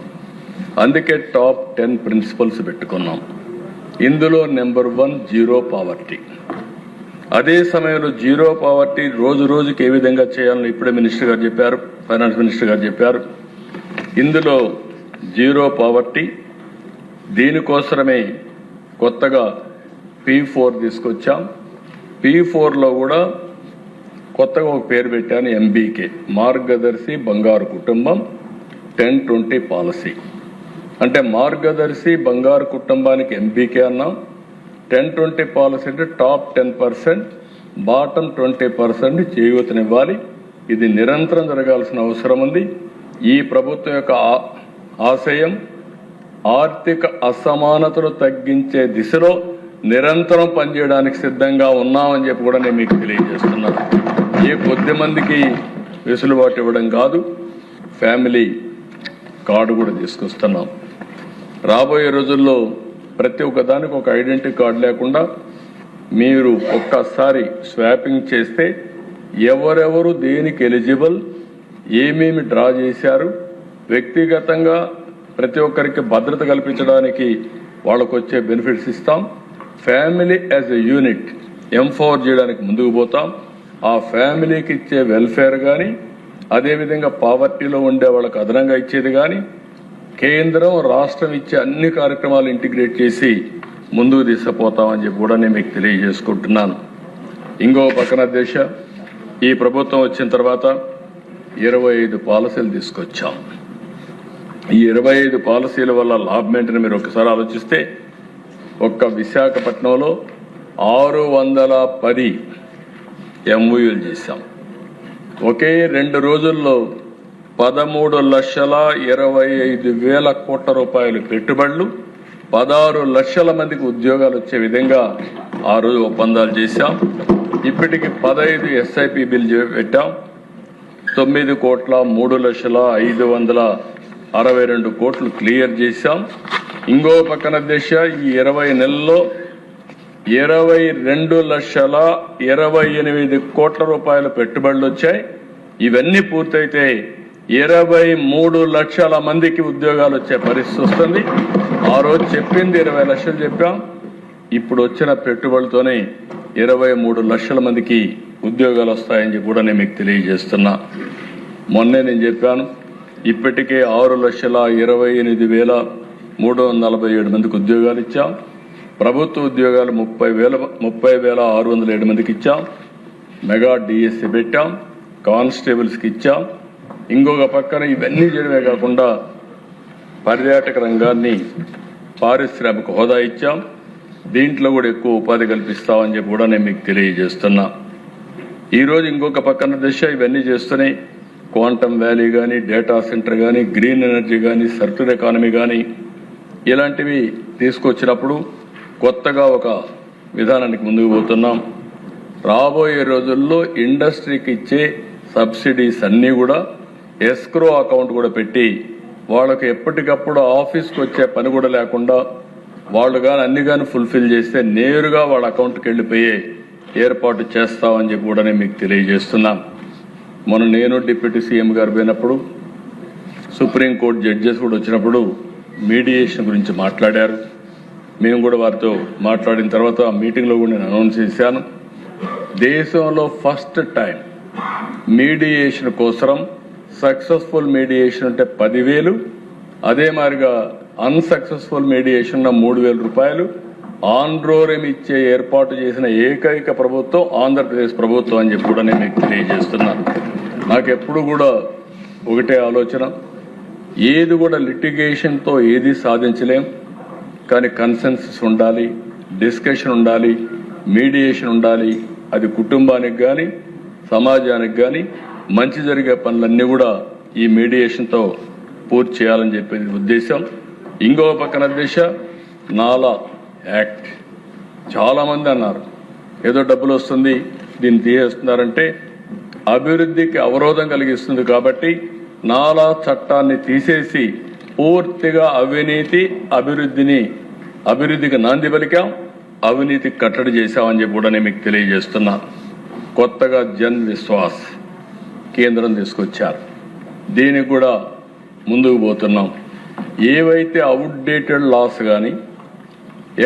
అందుకే టాప్ 10 ప్రిన్సిపల్స్ పెట్టుకున్నాం. ఇందులో నెంబర్ 1 జీరో పావర్టీ. అదే సమయంలో జీరో పావర్టీ రోజుకి ఏ విధంగా చేయాలని ఇప్పుడే మినిస్టర్ గారు చెప్పారు, ఫైనాన్స్ మినిస్టర్ గారు చెప్పారు. ఇందులో జీరో పావర్టీ దీనికోసమే కొత్తగా P4 తీసుకొచ్చాం. P4లో కూడా కొత్తగా ఒక పేరు పెట్టాను, MBK, మార్గదర్శి బంగారు కుటుంబం 10-20 పాలసీ. అంటే మార్గదర్శి బంగారు కుటుంబానికి MBK అన్నాం. 10-20 పాలసీ అంటే టాప్ 10%, బాటమ్ 20% చేయూతనివ్వాలి. ఇది నిరంతరం జరగాల్సిన అవసరం ఉంది. ఈ ప్రభుత్వం యొక్క ఆశయం ఆర్థిక అసమానతలు తగ్గించే దిశలో నిరంతరం పనిచేయడానికి సిద్ధంగా ఉన్నామని చెప్పి కూడా నేను మీకు తెలియజేస్తున్నాను. ఏ కొద్ది మందికి వెసులుబాటు ఇవ్వడం కాదు, ఫ్యామిలీ కార్డు కూడా తీసుకొస్తున్నాం. రాబోయే రోజుల్లో ప్రతి ఒక్క దానికి ఒక ఐడెంటిటీ కార్డు లేకుండా మీరు ఒక్కసారి స్వాపింగ్ చేస్తే ఎవరెవరు దేనికి ఎలిజిబుల్, ఏమేమి డ్రా చేశారు, వ్యక్తిగతంగా ప్రతి ఒక్కరికి భద్రత కల్పించడానికి వాళ్ళకు వచ్చే బెనిఫిట్స్ ఇస్తాం. Family as a unit empower చేయడానికి ముందుకు పోతాం. ఆ ఫ్యామిలీకి ఇచ్చే వెల్ఫేర్ కానీ, అదేవిధంగా పావర్టీలో ఉండే వాళ్ళకు అదనంగా ఇచ్చేది కానీ, కేంద్రం రాష్ట్రం ఇచ్చే అన్ని కార్యక్రమాలు ఇంటిగ్రేట్ చేసి ముందుకు తీసుకుపోతామని చెప్పి కూడా నేను మీకు తెలియజేసుకుంటున్నాను. ఇంకో పక్కన దేశ ఈ ప్రభుత్వం వచ్చిన తర్వాత 25 పాలసీలు తీసుకొచ్చాం. ఈ 25 పాలసీల వల్ల లాభం ఏంటని మీరు ఒకసారి ఆలోచిస్తే, ఒక్క విశాఖపట్నంలో 610 MOUలు చేశాం. ఒకే 2 రోజుల్లో 13,25,000 కోట్ల రూపాయలు పెట్టుబడులు, 16 లక్షల మందికి ఉద్యోగాలు వచ్చే విధంగా ఆ రోజు ఒప్పందాలు చేశాం. ఇప్పటికి 15 SIP బిల్లు పెట్టాం. 9,03,562 కోట్లు క్లియర్ చేశాం. ఇంకో పక్కన దిశ ఈ 20 నెలల్లో 22,28 కోట్ల రూపాయల పెట్టుబడులు వచ్చాయి. ఇవన్నీ పూర్తయితే 23 లక్షల మందికి ఉద్యోగాలు వచ్చే పరిస్థితి వస్తుంది. ఆ రోజు చెప్పింది 20 లక్షలు చెప్పాం. ఇప్పుడు వచ్చిన పెట్టుబడులతోనే 23 లక్షల మందికి ఉద్యోగాలు వస్తాయని కూడా నేను మీకు తెలియజేస్తున్నా. మొన్నే నేను చెప్పాను, ఇప్పటికే 6,28,347 మందికి ఉద్యోగాలు ఇచ్చాం. ప్రభుత్వ ఉద్యోగాలు 30,607 మందికి ఇచ్చాం. మెగా డిఎస్సి పెట్టాం, కానిస్టేబుల్స్కి ఇచ్చాం. ఇంకొక పక్కన ఇవన్నీ చేయడమే కాకుండా పర్యాటక రంగాన్ని పారిశ్రామిక హోదా ఇచ్చాం. దీంట్లో కూడా ఎక్కువ ఉపాధి కల్పిస్తామని చెప్పి కూడా నేను మీకు తెలియజేస్తున్నా. ఈరోజు ఇంకొక పక్కన దిశ ఇవన్నీ చేస్తున్నాయి. క్వాంటమ్ వ్యాలీ కానీ, డేటా సెంటర్ కానీ, గ్రీన్ ఎనర్జీ కానీ, సర్క్యులర్ ఎకానమీ కానీ ఇలాంటివి తీసుకొచ్చినప్పుడు కొత్తగా ఒక విధానానికి ముందుకు పోతున్నాం. రాబోయే రోజుల్లో ఇండస్ట్రీకి ఇచ్చే సబ్సిడీస్ అన్నీ కూడా ఎస్క్రో అకౌంట్ కూడా పెట్టి వాళ్ళకి ఎప్పటికప్పుడు ఆఫీస్కి వచ్చే పని కూడా లేకుండా వాళ్ళు కానీ అన్ని కానీ ఫుల్ఫిల్ చేస్తే నేరుగా వాళ్ళ అకౌంట్కి వెళ్ళిపోయే ఏర్పాటు చేస్తామని చెప్పి కూడా నేను మీకు తెలియజేస్తున్నాం. మొన్న నేను డిప్యూటీ సీఎం గారు పోయినప్పుడు సుప్రీంకోర్టు జడ్జెస్ కూడా వచ్చినప్పుడు మీడియేషన్ గురించి మాట్లాడారు. మేము కూడా వారితో మాట్లాడిన తర్వాత ఆ మీటింగ్లో కూడా నేను అనౌన్స్ చేశాను. దేశంలో ఫస్ట్ టైం మీడియేషన్ కోసం సక్సెస్ఫుల్ మీడియేషన్ అంటే 10,000, అదే మాదిరిగా అన్సక్సెస్ఫుల్ మీడియేషన్ 3,000 రూపాయలు ఆండ్రోరెం ఇచ్చే ఏర్పాటు చేసిన ఏకైక ప్రభుత్వం ఆంధ్రప్రదేశ్ ప్రభుత్వం అని చెప్పి కూడా నేను మీకు తెలియజేస్తున్నాను. నాకెప్పుడు కూడా ఒకటే ఆలోచన, ఏది కూడా లిటిగేషన్తో ఏది సాధించలేం, కానీ కన్సెన్సస్ ఉండాలి, డిస్కషన్ ఉండాలి, మీడియేషన్ ఉండాలి. అది కుటుంబానికి కానీ సమాజానికి కానీ మంచి జరిగే పనులన్నీ కూడా ఈ మీడియేషన్తో పూర్తి చేయాలని చెప్పేది ఉద్దేశం. ఇంకో పక్కన దిశ నాలా యాక్ట్. చాలామంది అన్నారు ఏదో డబ్బులు వస్తుంది దీన్ని తీసేస్తున్నారంటే అభివృద్ధికి అవరోధం కలిగిస్తుంది కాబట్టి నాలా చట్టాన్ని తీసేసి పూర్తిగా అభివృద్ధికి నాంది పలికాం, అవినీతికి కట్టడి చేశామని చెప్పి కూడా నేను మీకు తెలియజేస్తున్నా. కొత్తగా జన్ విశ్వాస్ కేంద్రం తీసుకొచ్చారు. దీనికి కూడా ముందుకు పోతున్నాం. ఏవైతే అవుట్డేటెడ్ లాస్ కానీ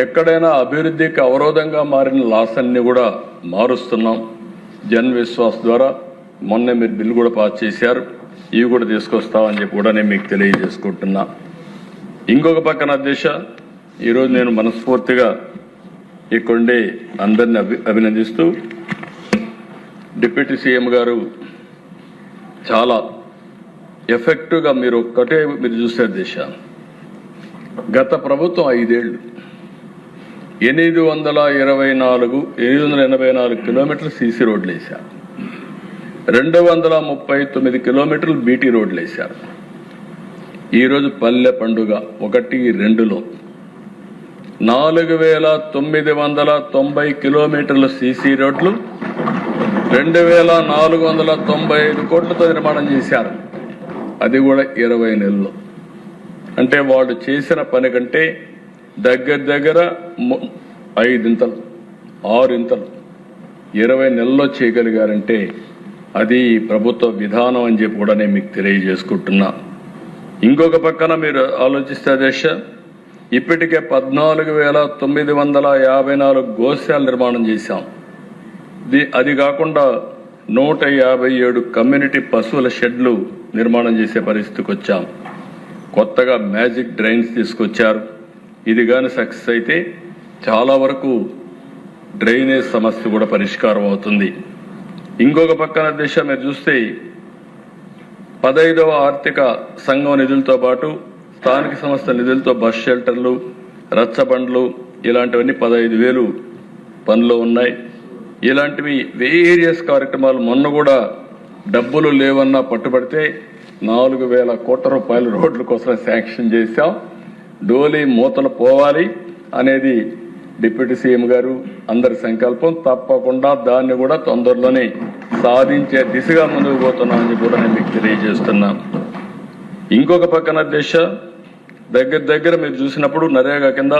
ఎక్కడైనా అభివృద్ధికి అవరోధంగా మారిన లాస్ అన్ని కూడా మారుస్తున్నాం. జన్ విశ్వాస్ ద్వారా మొన్న మీరు బిల్లు కూడా పాస్ చేశారు. ఇవి కూడా తీసుకొస్తామని చెప్పి కూడా నేను మీకు తెలియజేసుకుంటున్నా. ఇంకొక పక్కన అధ్యక్ష, ఈరోజు నేను మనస్ఫూర్తిగా ఇక్కడే అందరిని అభినందిస్తూ డిప్యూటీ సీఎం గారు చాలా ఎఫెక్టివ్గా మీరు చూసే దిశ గత ప్రభుత్వం 5 ఏళ్ళు 884 కిలోమీటర్లు సీసీ రోడ్లు వేశారు, 239 కిలోమీటర్లు బీటీ రోడ్లు వేశారు. ఈరోజు పల్లె పండుగ 1-2లో 4,990 కిలోమీటర్ల సీసీ రోడ్లు 2,495 కోట్లతో నిర్మాణం చేశారు. అది కూడా 20 నెలల్లో. అంటే వాళ్ళు చేసిన పని కంటే దగ్గర 5 ఇంతలు 6 ఇంతలు 20 నెలల్లో చేయగలిగారంటే అది ప్రభుత్వ విధానం అని చెప్పి కూడా నేను మీకు తెలియజేసుకుంటున్నా. ఇంకొక పక్కన మీరు ఆలోచిస్తే దేశ ఇప్పటికే 14,954 గోశాల నిర్మాణం చేశాం. అది కాకుండా 157 కమ్యూనిటీ పశువుల షెడ్లు నిర్మాణం చేసే పరిస్థితికి వచ్చాం. కొత్తగా మ్యాజిక్ డ్రైన్స్ తీసుకొచ్చారు. ఇది కానీ సక్సెస్ అయితే చాలా వరకు డ్రైనేజ్ సమస్య కూడా పరిష్కారం అవుతుంది. ఇంకొక పక్కన దిశ మీరు చూస్తే 15వ ఆర్థిక సంఘం నిధులతో పాటు స్థానిక సంస్థల నిధులతో బస్ షెల్టర్లు, రచ్చబండ్లు ఇలాంటివన్నీ 15,000 పనులు ఉన్నాయి. ఇలాంటివి వేరియస్ కార్యక్రమాలు మొన్న కూడా డబ్బులు లేవన్నా పట్టుబడితే 4,000 కోట్ల రూపాయలు రోడ్ల కోసం శాంక్షన్ చేశాం. డోలీ మూతలు పోవాలి అనేది డిప్యూటీ సీఎం గారు అందరి సంకల్పం. తప్పకుండా దాన్ని కూడా తొందరలోనే సాధించే దిశగా ముందుకు పోతున్నామని కూడా నేను మీకు తెలియజేస్తున్నాను. ఇంకొక పక్కన దిశ దగ్గర మీరు చూసినప్పుడు నరేగా కింద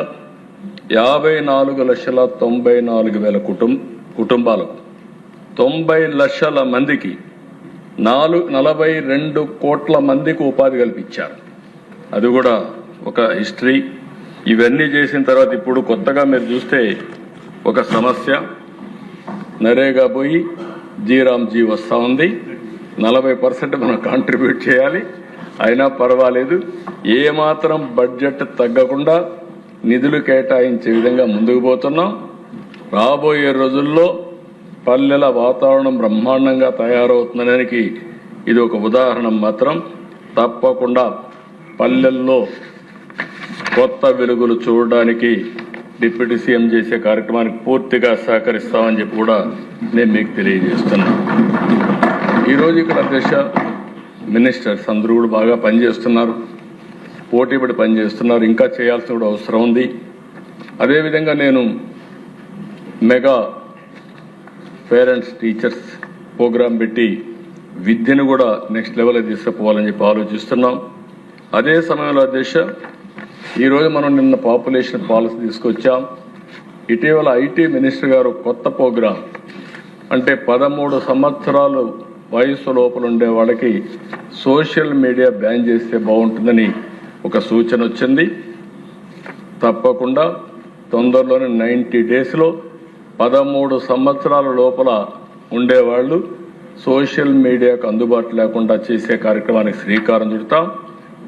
54,94,000 కుటుంబాలకు 90 లక్షల మందికి 42 కోట్ల మందికి ఉపాధి కల్పించారు. అది కూడా ఒక హిస్టరీ. ఇవన్నీ చేసిన తర్వాత ఇప్పుడు కొత్తగా మీరు చూస్తే ఒక సమస్య, నరేగా పోయి జీరామ్జీ వస్తూ ఉంది. 40% మనం కాంట్రిబ్యూట్ చేయాలి. అయినా పర్వాలేదు, ఏమాత్రం బడ్జెట్ తగ్గకుండా నిధులు కేటాయించే విధంగా ముందుకు పోతున్నాం. రాబోయే రోజుల్లో పల్లెల వాతావరణం బ్రహ్మాండంగా తయారవుతుందనేది ఇది ఒక ఉదాహరణ మాత్రం. తప్పకుండా పల్లెల్లో కొత్త వెలుగులు చూడడానికి డిప్యూటీ సీఎం చేసే కార్యక్రమానికి పూర్తిగా సహకరిస్తామని చెప్పి కూడా నేను మీకు తెలియజేస్తున్నాను. ఈరోజు ఇక్కడ దేశ మినిస్టర్స్ అందరూ కూడా బాగా పనిచేస్తున్నారు, పోటీపడి పనిచేస్తున్నారు. ఇంకా చేయాల్సిన కూడా అవసరం ఉంది. అదేవిధంగా నేను మెగా పేరెంట్స్ టీచర్స్ ప్రోగ్రాం పెట్టి విద్యను కూడా నెక్స్ట్ లెవెల్కి తీసుకుపోవాలని చెప్పి ఆలోచిస్తున్నాం. అదే సమయంలో అధ్యక్ష, ఈరోజు మనం నిన్న పాపులేషన్ పాలసీ తీసుకొచ్చాం. ఇటీవల ఐటీ మినిస్టర్ గారు కొత్త ప్రోగ్రాం, అంటే 13 సంవత్సరాలు వయసు లోపల ఉండే వాళ్ళకి సోషల్ మీడియా బ్యాన్ చేస్తే బాగుంటుందని ఒక సూచన వచ్చింది. తప్పకుండా తొందరలోనే 90 డేస్లో 13 సంవత్సరాల లోపల ఉండేవాళ్ళు సోషల్ మీడియాకు అందుబాటు లేకుండా చేసే కార్యక్రమానికి శ్రీకారం చుడతాం.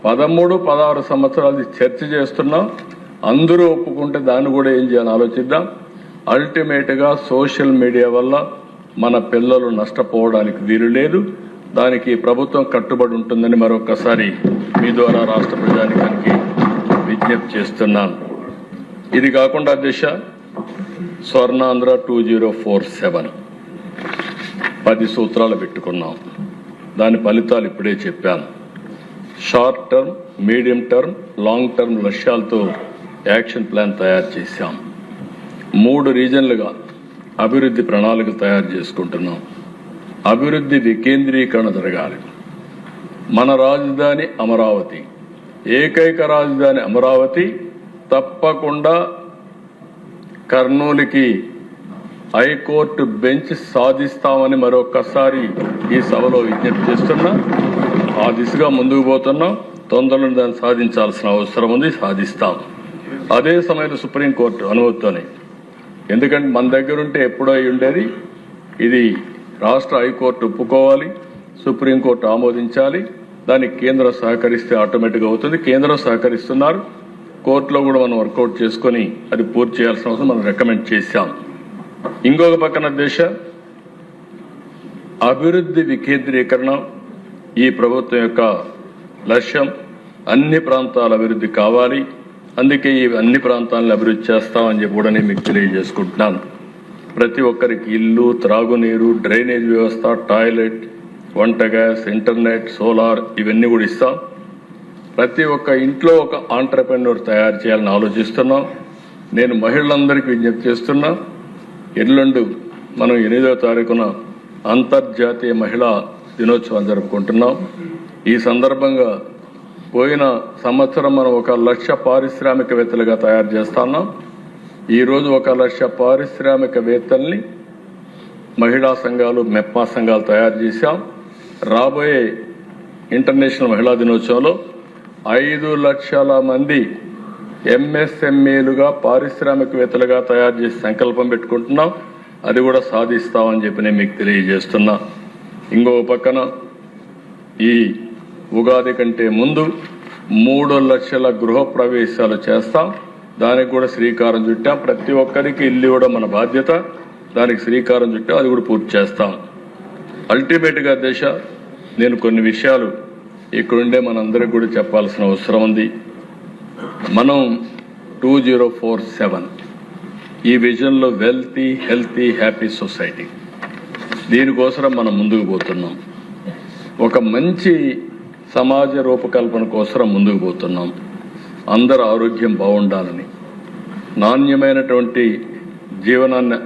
13, 16 సంవత్సరాలు చర్చ చేస్తున్నాం. అందరూ ఒప్పుకుంటే దాన్ని కూడా ఏం చేయాలని ఆలోచిద్దాం. అల్టిమేట్గా సోషల్ మీడియా వల్ల మన పిల్లలు నష్టపోవడానికి వీలు లేదు. దానికి ప్రభుత్వం కట్టుబడి ఉంటుందని మరొకసారి మీ ద్వారా రాష్ట్ర ప్రజానికానికి విజ్ఞప్తి చేస్తున్నాను. ఇది కాకుండా దిశ స్వర్ణాంధ్ర 2047 10 సూత్రాలు పెట్టుకున్నాం. దాని ఫలితాలు ఇప్పుడే చెప్పాను. Short term, medium term, long term లక్ష్యాలతో యాక్షన్ ప్లాన్ తయారు చేశాం. 3 రీజన్లుగా అభివృద్ధి ప్రణాళిక తయారు చేసుకుంటున్నాం. అభివృద్ధి వికేంద్రీకరణ జరగాలి. మన రాజధాని అమరావతి, ఏకైక రాజధాని అమరావతి. తప్పకుండా కర్నూలుకి హైకోర్టు బెంచ్ సాధిస్తామని మరొకసారి ఈ సభలో విజ్ఞప్తి చేస్తున్నా. ఆ దిశగా ముందుకు పోతున్నాం. తొందరలో దాన్ని సాధించాల్సిన అవసరం ఉంది, సాధిస్తాం. అదే సమయంలో సుప్రీంకోర్టు అనుమతితోనే, ఎందుకంటే మన దగ్గర ఉంటే ఎప్పుడో అయి ఉండేది. ఇది రాష్ట్ర హైకోర్టు ఒప్పుకోవాలి, సుప్రీంకోర్టు ఆమోదించాలి. దానికి కేంద్రం సహకరిస్తే ఆటోమేటిక్గా అవుతుంది. కేంద్రం సహకరిస్తున్నారు. కోర్టులో కూడా మనం వర్కౌట్ చేసుకొని అది పూర్తి చేయాల్సిన అవసరం మనం రికమెండ్ చేశాం. ఇంకొక పక్కన దేశ అభివృద్ధి వికేంద్రీకరణ ఈ ప్రభుత్వం యొక్క లక్ష్యం. అన్ని ప్రాంతాల అభివృద్ధి కావాలి. అందుకే ఈ అన్ని ప్రాంతాలను అభివృద్ధి చేస్తామని చెప్పి కూడా నేను మీకు తెలియజేసుకుంటున్నాను. ప్రతి ఒక్కరికి ఇల్లు, త్రాగునీరు, డ్రైనేజ్ వ్యవస్థ, టాయిలెట్, వంట గ్యాస్, ఇంటర్నెట్, సోలార్ ఇవన్నీ కూడా ఇస్తాం. ప్రతి ఒక్క ఇంట్లో ఒక ఆంటర్‌ప్రెన్యూర్ తయారు చేయాలని ఆలోచిస్తున్నాం. నేను మహిళలందరికీ విజ్ఞప్తి చేస్తున్నా. ఎల్లుండి మనం 8వ తారీఖున అంతర్జాతీయ మహిళా దినోత్సవం జరుపుకుంటున్నాం. ఈ సందర్భంగా పోయిన సంవత్సరం మనం 1,00,000 పారిశ్రామికవేత్తలుగా తయారు చేస్తున్నాం. ఈరోజు 1,00,000 పారిశ్రామికవేత్తల్ని మహిళా సంఘాలు, మెప్మా సంఘాలు తయారు చేశాం. రాబోయే ఇంటర్నేషనల్ మహిళా దినోత్సవంలో 5 లక్షల మంది ఎంఎస్ఎంఈలుగా పారిశ్రామికవేత్తలుగా తయారు చేసి సంకల్పం పెట్టుకుంటున్నాం. అది కూడా సాధిస్తామని చెప్పి నేను మీకు తెలియజేస్తున్నా. ఇంకో పక్కన ఈ ఉగాది కంటే ముందు 3 లక్షల గృహ ప్రవేశాలు చేస్తాం. దానికి కూడా శ్రీకారం చుట్టాం. ప్రతి ఒక్కరికి ఇల్లు కూడా మన బాధ్యత. దానికి శ్రీకారం చుట్టాం. అది కూడా పూర్తి చేస్తాం. అల్టిమేట్గా దేశ నేను కొన్ని విషయాలు ఇక్కడుండే మనందరికి కూడా చెప్పాల్సిన అవసరం ఉంది. మనం 2047 ఈ విజన్లో వెల్తీ, హెల్తీ, హ్యాపీ సొసైటీ, దీనికోసం మనం ముందుకు పోతున్నాం. ఒక మంచి సమాజ రూపకల్పన కోసం ముందుకు పోతున్నాం. అందరి ఆరోగ్యం బాగుండాలని, నాణ్యమైనటువంటి జీవనాన్ని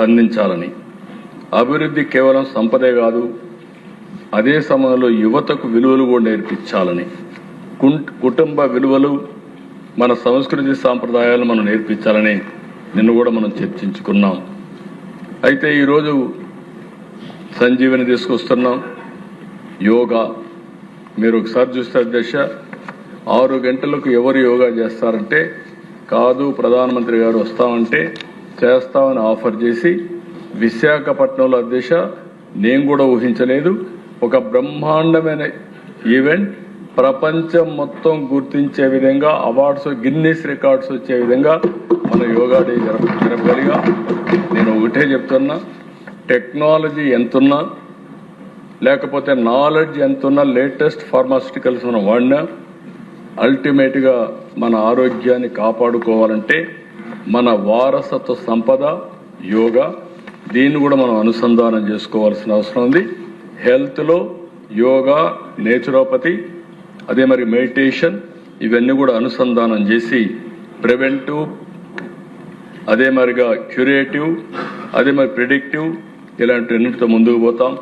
అందించాలని, అభివృద్ధి కేవలం సంపదే కాదు, అదే సమయంలో యువతకు విలువలు కూడా నేర్పించాలని, కుటుంబ విలువలు, మన సంస్కృతి సాంప్రదాయాలు మనం నేర్పించాలని నిన్ను కూడా మనం చర్చించుకున్నాం. అయితే ఈరోజు సంజీవని తీసుకొస్తున్నాం. యోగా మీరు ఒకసారి చూస్తే అధ్యక్ష, 6 గంటలకు ఎవరు యోగా చేస్తారంటే, కాదు ప్రధానమంత్రి గారు వస్తామంటే చేస్తామని ఆఫర్ చేసి విశాఖపట్నంలో అధ్యక్ష నేను కూడా ఊహించలేదు, ఒక బ్రహ్మాండమైన ఈవెంట్ ప్రపంచం మొత్తం గుర్తించే విధంగా అవార్డ్స్, గిన్నీస్ రికార్డ్స్ వచ్చే విధంగా మన యోగా డే జరపగలిగా. నేను ఒకటే చెప్తున్నా, టెక్నాలజీ ఎంతున్నా లేకపోతే నాలెడ్జ్ ఎంతున్నా, లేటెస్ట్ ఫార్మాస్యూటికల్స్ మనం వాడినా, అల్టిమేట్గా మన ఆరోగ్యాన్ని కాపాడుకోవాలంటే మన వారసత్వ సంపద యోగా, దీన్ని కూడా మనం అనుసంధానం చేసుకోవాల్సిన అవసరం ఉంది. హెల్త్లో యోగా, నేచురోపతి, అదే మరి మెడిటేషన్, ఇవన్నీ కూడా అనుసంధానం చేసి ప్రివెంటివ్, అదే మరిగా క్యూరేటివ్, అదే మరి ప్రిడిక్టివ్, ఇలాంటివన్నిటితో ముందుకు పోతాం.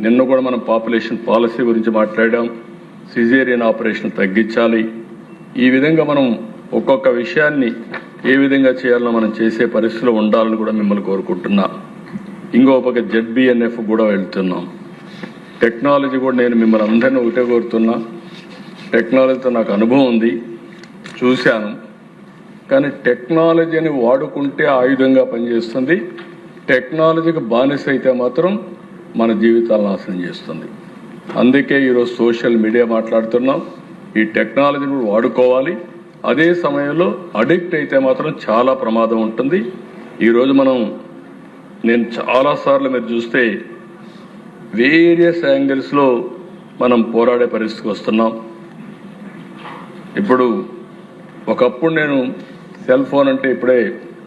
నిన్న కూడా మనం పాపులేషన్ పాలసీ గురించి మాట్లాడాం. సిజేరియన్ ఆపరేషన్ తగ్గించాలి. ఈ విధంగా మనం ఒక్కొక్క విషయాన్ని ఏ విధంగా చేయాలో మనం చేసే పరిస్థితిలో ఉండాలని కూడా మిమ్మల్ని కోరుకుంటున్నా. ఇంకో పక్క ZBNF కూడా వెళ్తున్నాం. టెక్నాలజీ కూడా నేను మిమ్మల్ని అందరినీ ఒకటే కోరుతున్నా. టెక్నాలజీతో నాకు అనుభవం ఉంది, చూశాను. కానీ టెక్నాలజీని వాడుకుంటే ఆయుధంగా పనిచేస్తుంది. టెక్నాలజీకి బానిస అయితే మాత్రం మన జీవితాలను నాశనం చేస్తుంది. అందుకే ఈరోజు సోషల్ మీడియా మాట్లాడుతున్నాం. ఈ టెక్నాలజీని కూడా వాడుకోవాలి. అదే సమయంలో అడిక్ట్ అయితే మాత్రం చాలా ప్రమాదం ఉంటుంది. ఈరోజు నేను చాలాసార్లు మీరు చూస్తే వేరియస్ యాంగిల్స్లో మనం పోరాడే పరిస్థితికి వస్తున్నాం. ఇప్పుడు ఒకప్పుడు నేను సెల్ ఫోన్ అంటే, ఇప్పుడే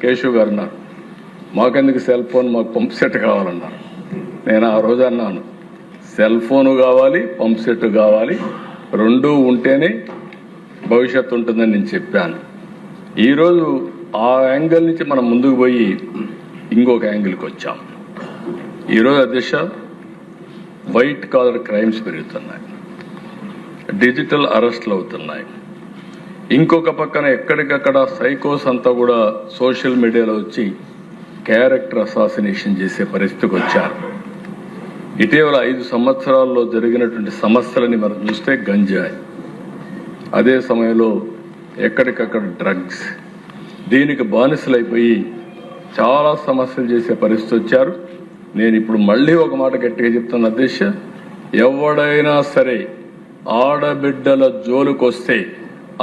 కేశవ్ గారు అన్నారు, మాకెందుకు సెల్ ఫోన్, మాకు పంప్ సెట్ కావాలన్నారు. నేను ఆ రోజు అన్నాను, సెల్ ఫోను కావాలి, పంప్ సెట్ కావాలి, రెండూ ఉంటేనే భవిష్యత్తు ఉంటుందని నేను చెప్పాను. ఈరోజు ఆ యాంగిల్ నుంచి మనం ముందుకు పోయి ఇంకొక యాంగిల్కి వచ్చాం. ఈరోజు అధ్యక్ష, వైట్ కాలర్ క్రైమ్స్ పెరుగుతున్నాయి, డిజిటల్ అరెస్టులు అవుతున్నాయి. ఇంకొక పక్కన ఎక్కడికక్కడ సైకోస్ అంతా కూడా సోషల్ మీడియాలో వచ్చి క్యారెక్టర్ అసాసినేషన్ చేసే పరిస్థితికి వచ్చారు. ఇటీవల 5 సంవత్సరాల్లో జరిగినటువంటి సమస్యలని మనం చూస్తే గంజాయి, అదే సమయంలో ఎక్కడికక్కడ డ్రగ్స్, దీనికి బానిసలైపోయి చాలా సమస్యలు చేసే పరిస్థితి వచ్చారు. నేను ఇప్పుడు మళ్ళీ ఒక మాట గట్టిగా చెప్తున్న అధ్యక్ష, ఎవడైనా సరే ఆడబిడ్డల జోలుకొస్తే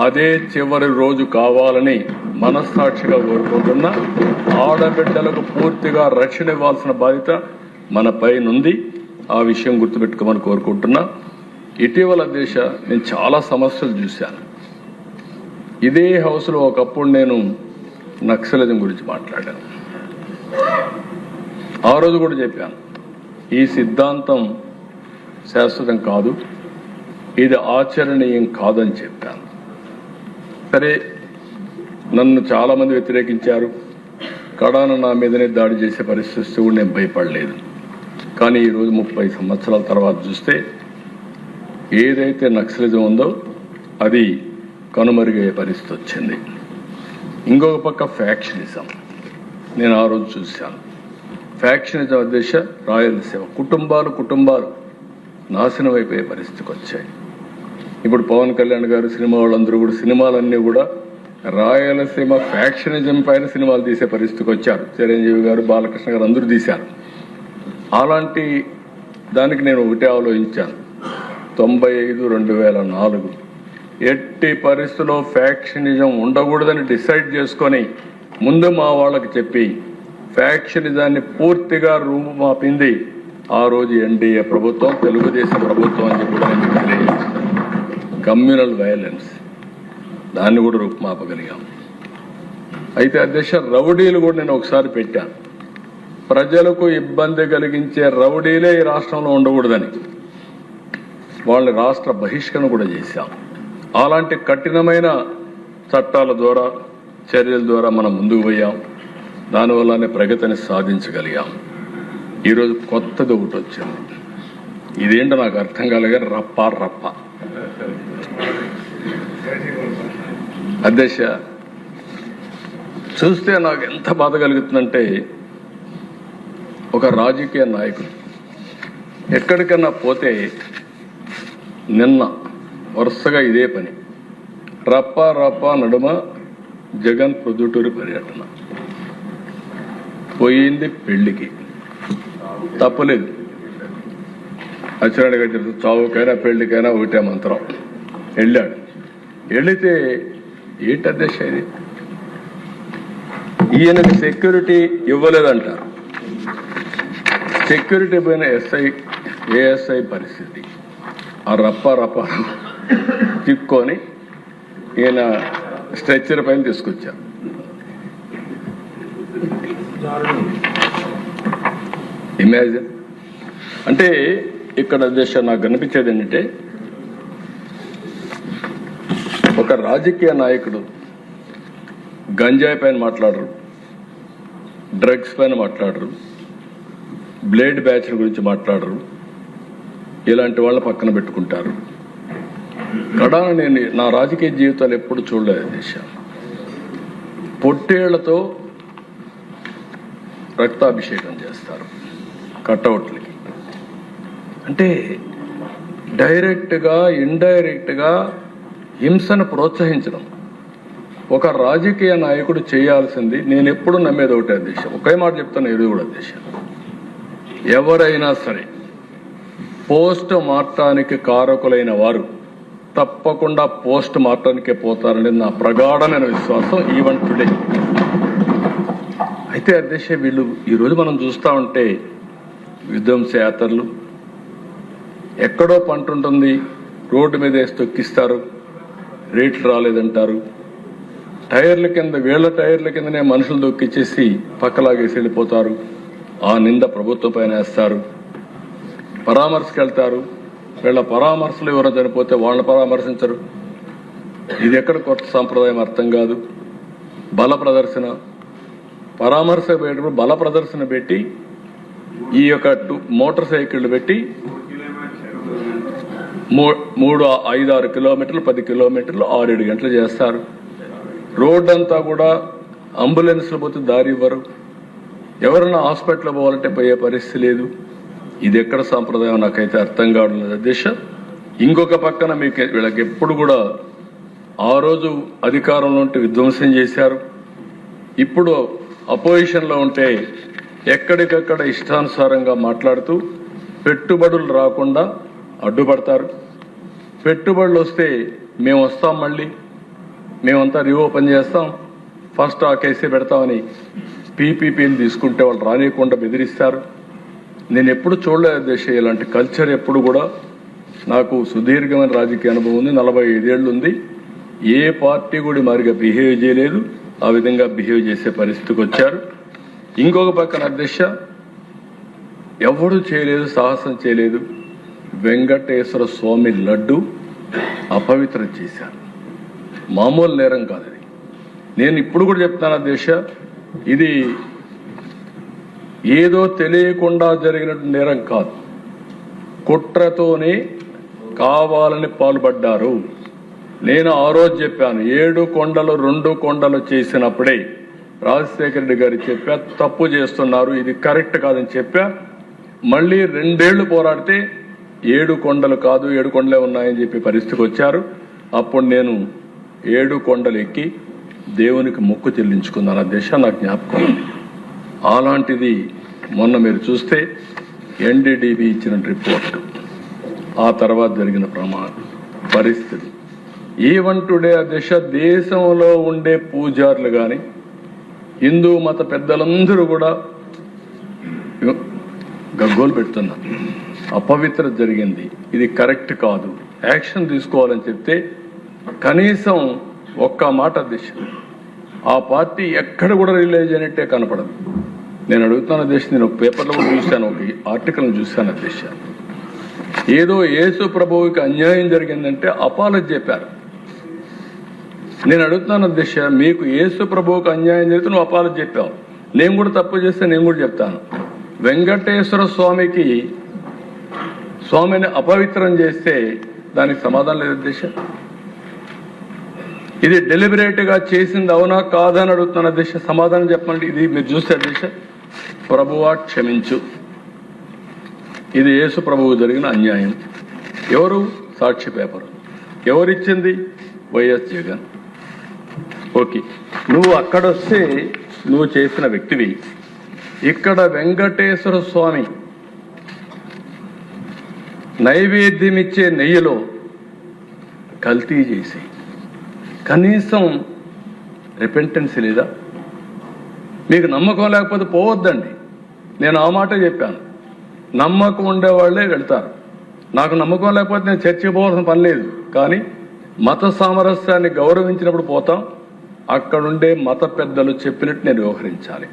అదే చివరి రోజు కావాలని మనస్సాక్షిగా కోరుకుంటున్నా. ఆడబిడ్డలకు పూర్తిగా రక్షణ ఇవ్వాల్సిన బాధ్యత మన పైనుంది. ఆ విషయం గుర్తుపెట్టుకోమని కోరుకుంటున్నా. ఇటీవల దేశ నేను చాలా సమస్యలు చూశాను. ఇదే హౌస్లో ఒకప్పుడు నేను నక్సలిజం గురించి మాట్లాడాను. ఆ రోజు కూడా చెప్పాను, ఈ సిద్ధాంతం శాశ్వతం కాదు, ఇది ఆచరణీయం కాదని చెప్పాను. సరే, నన్ను చాలామంది వ్యతిరేకించారు. కడాన నా మీదనే దాడి చేసే పరిస్థితి కూడా నేను భయపడలేదు. కానీ ఈరోజు 30 సంవత్సరాల తర్వాత చూస్తే ఏదైతే నక్సలిజం ఉందో అది కనుమరుగయ్యే పరిస్థితి వచ్చింది. ఇంకొక పక్క ఫ్యాక్షనిజం నేను ఆ రోజు చూశాను. ఫ్యాక్షనిజం అధ్యక్ష, రాయలసీమ కుటుంబాలు నాశనం అయిపోయే పరిస్థితికి వచ్చాయి. ఇప్పుడు పవన్ కళ్యాణ్ గారు, సినిమా వాళ్ళందరూ కూడా సినిమాలన్నీ కూడా రాయలసీమ ఫ్యాక్షనిజం పైన సినిమాలు తీసే పరిస్థితికి వచ్చారు. చిరంజీవి గారు, బాలకృష్ణ గారు అందరూ తీశారు. అలాంటి దానికి నేను ఒకటే ఆలోచించాను, 95-2004 ఎట్టి పరిస్థితుల్లో ఫ్యాక్షనిజం ఉండకూడదని డిసైడ్ చేసుకొని ముందు మా వాళ్ళకి చెప్పి ఫ్యాక్షనిజాన్ని పూర్తిగా రూపుమాపింది ఆ రోజు ఎన్డీఏ ప్రభుత్వం, తెలుగుదేశం ప్రభుత్వం అని చెప్పి నేను తెలియజేస్తాను. కమ్యూనల్ వైలెన్స్ దాన్ని కూడా రూపుమాపగలిగాం. అయితే అధ్యక్ష, రౌడీలు కూడా నేను ఒకసారి పెట్టాను. ప్రజలకు ఇబ్బంది కలిగించే రౌడీలే ఈ రాష్ట్రంలో ఉండకూడదని వాళ్ళని రాష్ట్ర బహిష్కరణ కూడా చేశాం. అలాంటి కఠినమైన చట్టాల ద్వారా, చర్యల ద్వారా మనం ముందుకు పోయాం. దానివల్లనే ప్రగతిని సాధించగలిగాం. ఈరోజు కొత్తది ఒకటి వచ్చింది. ఇదేంటో నాకు అర్థం కాలేదు, రప్ప అధ్యక్ష, చూస్తే నాకు ఎంత బాధ కలుగుతుందంటే, ఒక రాజకీయ నాయకుడు ఎక్కడికన్నా పోతే నిన్న వరుసగా ఇదే పని, రప్ప నడుమ జగన్ ప్రొద్దుటూరు పర్యటన, పోయింది పెళ్లికి, తప్పలేదు. అచ్చెన్నాయుడు గారు చెప్తే చావుకైనా పెళ్లికైనా ఒకటే మంత్రం. వెళ్ళాడు. వెళితే ఏంటి అధ్యక్ష ఇది, ఈయనకి సెక్యూరిటీ ఇవ్వలేదంటారు. సెక్యూరిటీ పోయిన ఏఎస్ఐ పరిస్థితి, ఆ రప్ప తిక్కొని ఈయన స్ట్రెచ్చర్ పైన తీసుకొచ్చారు. ఇమాజిన్. అంటే ఇక్కడ దేశ నాకు కనిపించేది ఏంటంటే, ఒక రాజకీయ నాయకుడు గంజాయి పైన మాట్లాడరు, డ్రగ్స్ పైన మాట్లాడరు, బ్లేడ్ బ్యాచ్ గురించి మాట్లాడరు, ఇలాంటి వాళ్ళ పక్కన పెట్టుకుంటారు. కడాన నేను నా రాజకీయ జీవితాలు ఎప్పుడు చూడలేదు దేశ. పొట్టేళ్లతో రక్తాభిషేకం చేస్తారు కటౌట్లకి. అంటే డైరెక్ట్గా ఇండైరెక్ట్గా హింసను ప్రోత్సహించడం ఒక రాజకీయ నాయకుడు చేయాల్సింది. నేను ఎప్పుడు నమ్మేది ఒకటే అధ్యక్ష, ఒకే మాట చెప్తాను, ఇది కూడా అధ్యక్ష, ఎవరైనా సరే పోస్ట్ మార్టానికి కారకులైన వారు తప్పకుండా పోస్ట్ మార్టానికే పోతారనేది నా ప్రగాఢమైన విశ్వాసం ఈవెన్ టుడే. అయితే అధ్యక్ష, వీళ్ళు ఈరోజు మనం చూస్తూ ఉంటే విధ్వంస యాత్రలు, ఎక్కడో పంట ఉంటుంది రోడ్డు మీద వేసి తొక్కిస్తారు, రేట్లు రాలేదంటారు, టైర్ల కింద వీళ్ళ టైర్ల కిందనే మనుషులు దొక్కిచ్చేసి పక్కలాగేసి వెళ్ళిపోతారు, ఆ నింద ప్రభుత్వం పైన వేస్తారు. పరామర్శకు వెళ్తారు, వీళ్ళ పరామర్శలు ఎవరో చనిపోతే వాళ్ళని పరామర్శించరు. ఇది ఎక్కడ కొత్త సాంప్రదాయం అర్థం కాదు. బల ప్రదర్శన, పరామర్శ పెట్టినప్పుడు బల ప్రదర్శన పెట్టి ఈ యొక్క మోటార్ సైకిళ్లు పెట్టి 5-6 కిలోమీటర్లు 10 కిలోమీటర్లు 6-7 గంటలు చేస్తారు. రోడ్ అంతా కూడా అంబులెన్స్లు పోతే దారి ఇవ్వరు, ఎవరైనా హాస్పిటల్ పోవాలంటే పోయే పరిస్థితి లేదు. ఇది ఎక్కడ సాంప్రదాయం నాకైతే అర్థం కావడం లేదు అధ్యక్ష. ఇంకొక పక్కన మీకు వీళ్ళకి ఎప్పుడు కూడా ఆ రోజు అధికారంలో ఉంటే విధ్వంసం చేశారు, ఇప్పుడు అపోజిషన్లో ఉంటే ఎక్కడికక్కడ ఇష్టానుసారంగా మాట్లాడుతూ పెట్టుబడులు రాకుండా అడ్డుపడతారు. పెట్టుబడులు వస్తే మేము వస్తాం, మళ్ళీ మేమంతా రీఓపెన్ చేస్తాం, ఫస్ట్ ఆ కేసే పెడతామని పీపీపీలు తీసుకుంటే వాళ్ళు రానియకుండా బెదిరిస్తారు. నేను ఎప్పుడు చూడలేదు దేశ ఇలాంటి కల్చర్. ఎప్పుడు కూడా నాకు సుదీర్ఘమైన రాజకీయ అనుభవం ఉంది, 45 ఏళ్ళు ఉంది. ఏ పార్టీ కూడా మరిగా బిహేవ్ చేయలేదు, ఆ విధంగా బిహేవ్ చేసే పరిస్థితికి వచ్చారు. ఇంకొక పక్కన అధ్యక్ష, ఎవడు చేయలేదు, సాహసం చేయలేదు, వెంకటేశ్వర స్వామి లడ్డు అపవిత్రం చేశారు. మామూలు నేరం కాదు అది. నేను ఇప్పుడు కూడా చెప్తాను అధ్యక్ష, ఇది ఏదో తెలియకుండా జరిగిన నేరం కాదు, కుట్రతోనే కావాలని పాల్పడ్డారు. నేను ఆ రోజు చెప్పాను, 7 కొండలు 2 కొండలు చేసినప్పుడే రాజశేఖర రెడ్డి గారు చెప్పా, తప్పు చేస్తున్నారు, ఇది కరెక్ట్ కాదని చెప్పా. మళ్ళీ 2 ఏళ్లు పోరాడితే 7 కొండలు కాదు 7 కొండలే ఉన్నాయని చెప్పి పరిస్థితికి వచ్చారు. అప్పుడు నేను 7 కొండలు ఎక్కి దేవునికి మొక్కు చెల్లించుకున్నాను అధ్యక్ష, నాకు జ్ఞాపకం ఉంది. అలాంటిది మొన్న మీరు చూస్తే ఎన్డీడీబీ ఇచ్చిన రిపోర్టు, ఆ తర్వాత జరిగిన పరిస్థితి ఈవెన్ టుడే అధ్యక్ష, దేశంలో ఉండే పూజారులు కానీ హిందూ మత పెద్దలందరూ కూడా గగ్గోలు పెడుతున్నారు. అపవిత్ర జరిగింది, ఇది కరెక్ట్ కాదు, యాక్షన్ తీసుకోవాలని చెప్తే కనీసం ఒక్క మాట అధ్యక్ష ఆ పార్టీ ఎక్కడ కూడా రిలీజ్ అయినట్టే కనపడదు. నేను అడుగుతాను అధ్యక్ష, నేను ఒక పేపర్లో కూడా చూశాను, ఒక ఆర్టికల్ని చూశాను అధ్యక్ష, ఏదో యేసు ప్రభువుకి అన్యాయం జరిగిందంటే అపాలజీ చెప్పారు. నేను అడుగుతున్నాను అధ్యక్ష, మీకు యేసు ప్రభువుకి అన్యాయం జరిగితే నువ్వు అపాలజీ చెప్పావు, నేను కూడా తప్పు చేస్తే నేను కూడా చెప్తాను. వెంకటేశ్వర స్వామిని అపవిత్రం చేస్తే దానికి సమాధానం లేదు అధ్యక్ష. ఇది డెలిబరేట్గా చేసింది అవునా కాదని అడుగుతున్న అధ్యక్ష. సమాధానం చెప్పండి. ఇది మీరు చూస్తే అధ్యక్ష, ప్రభువా క్షమించు, ఇది యేసు ప్రభువు జరిగిన అన్యాయం. ఎవరు సాక్షి పేపర్ ఎవరిచ్చింది? వైఎస్ జగన్. ఓకే, నువ్వు అక్కడొస్తే నువ్వు చేసిన వ్యక్తివి. ఇక్కడ వెంకటేశ్వర స్వామి నైవేద్యం ఇచ్చే నెయ్యిలో కల్తీ చేసి కనీసం రిపెంటెన్స్ లేదా? మీకు నమ్మకం లేకపోతే పోవద్దండి. నేను ఆ మాట చెప్పాను. నమ్మకం ఉండేవాళ్లే వెళ్తారు. నాకు నమ్మకం లేకపోతే నేను చర్చికి పోవాల్సిన పని లేదు. కానీ మత సామరస్యాన్ని గౌరవించినప్పుడు పోతాం. అక్కడుండే మత పెద్దలు చెప్పినట్టు నేను వ్యవహరించాలి.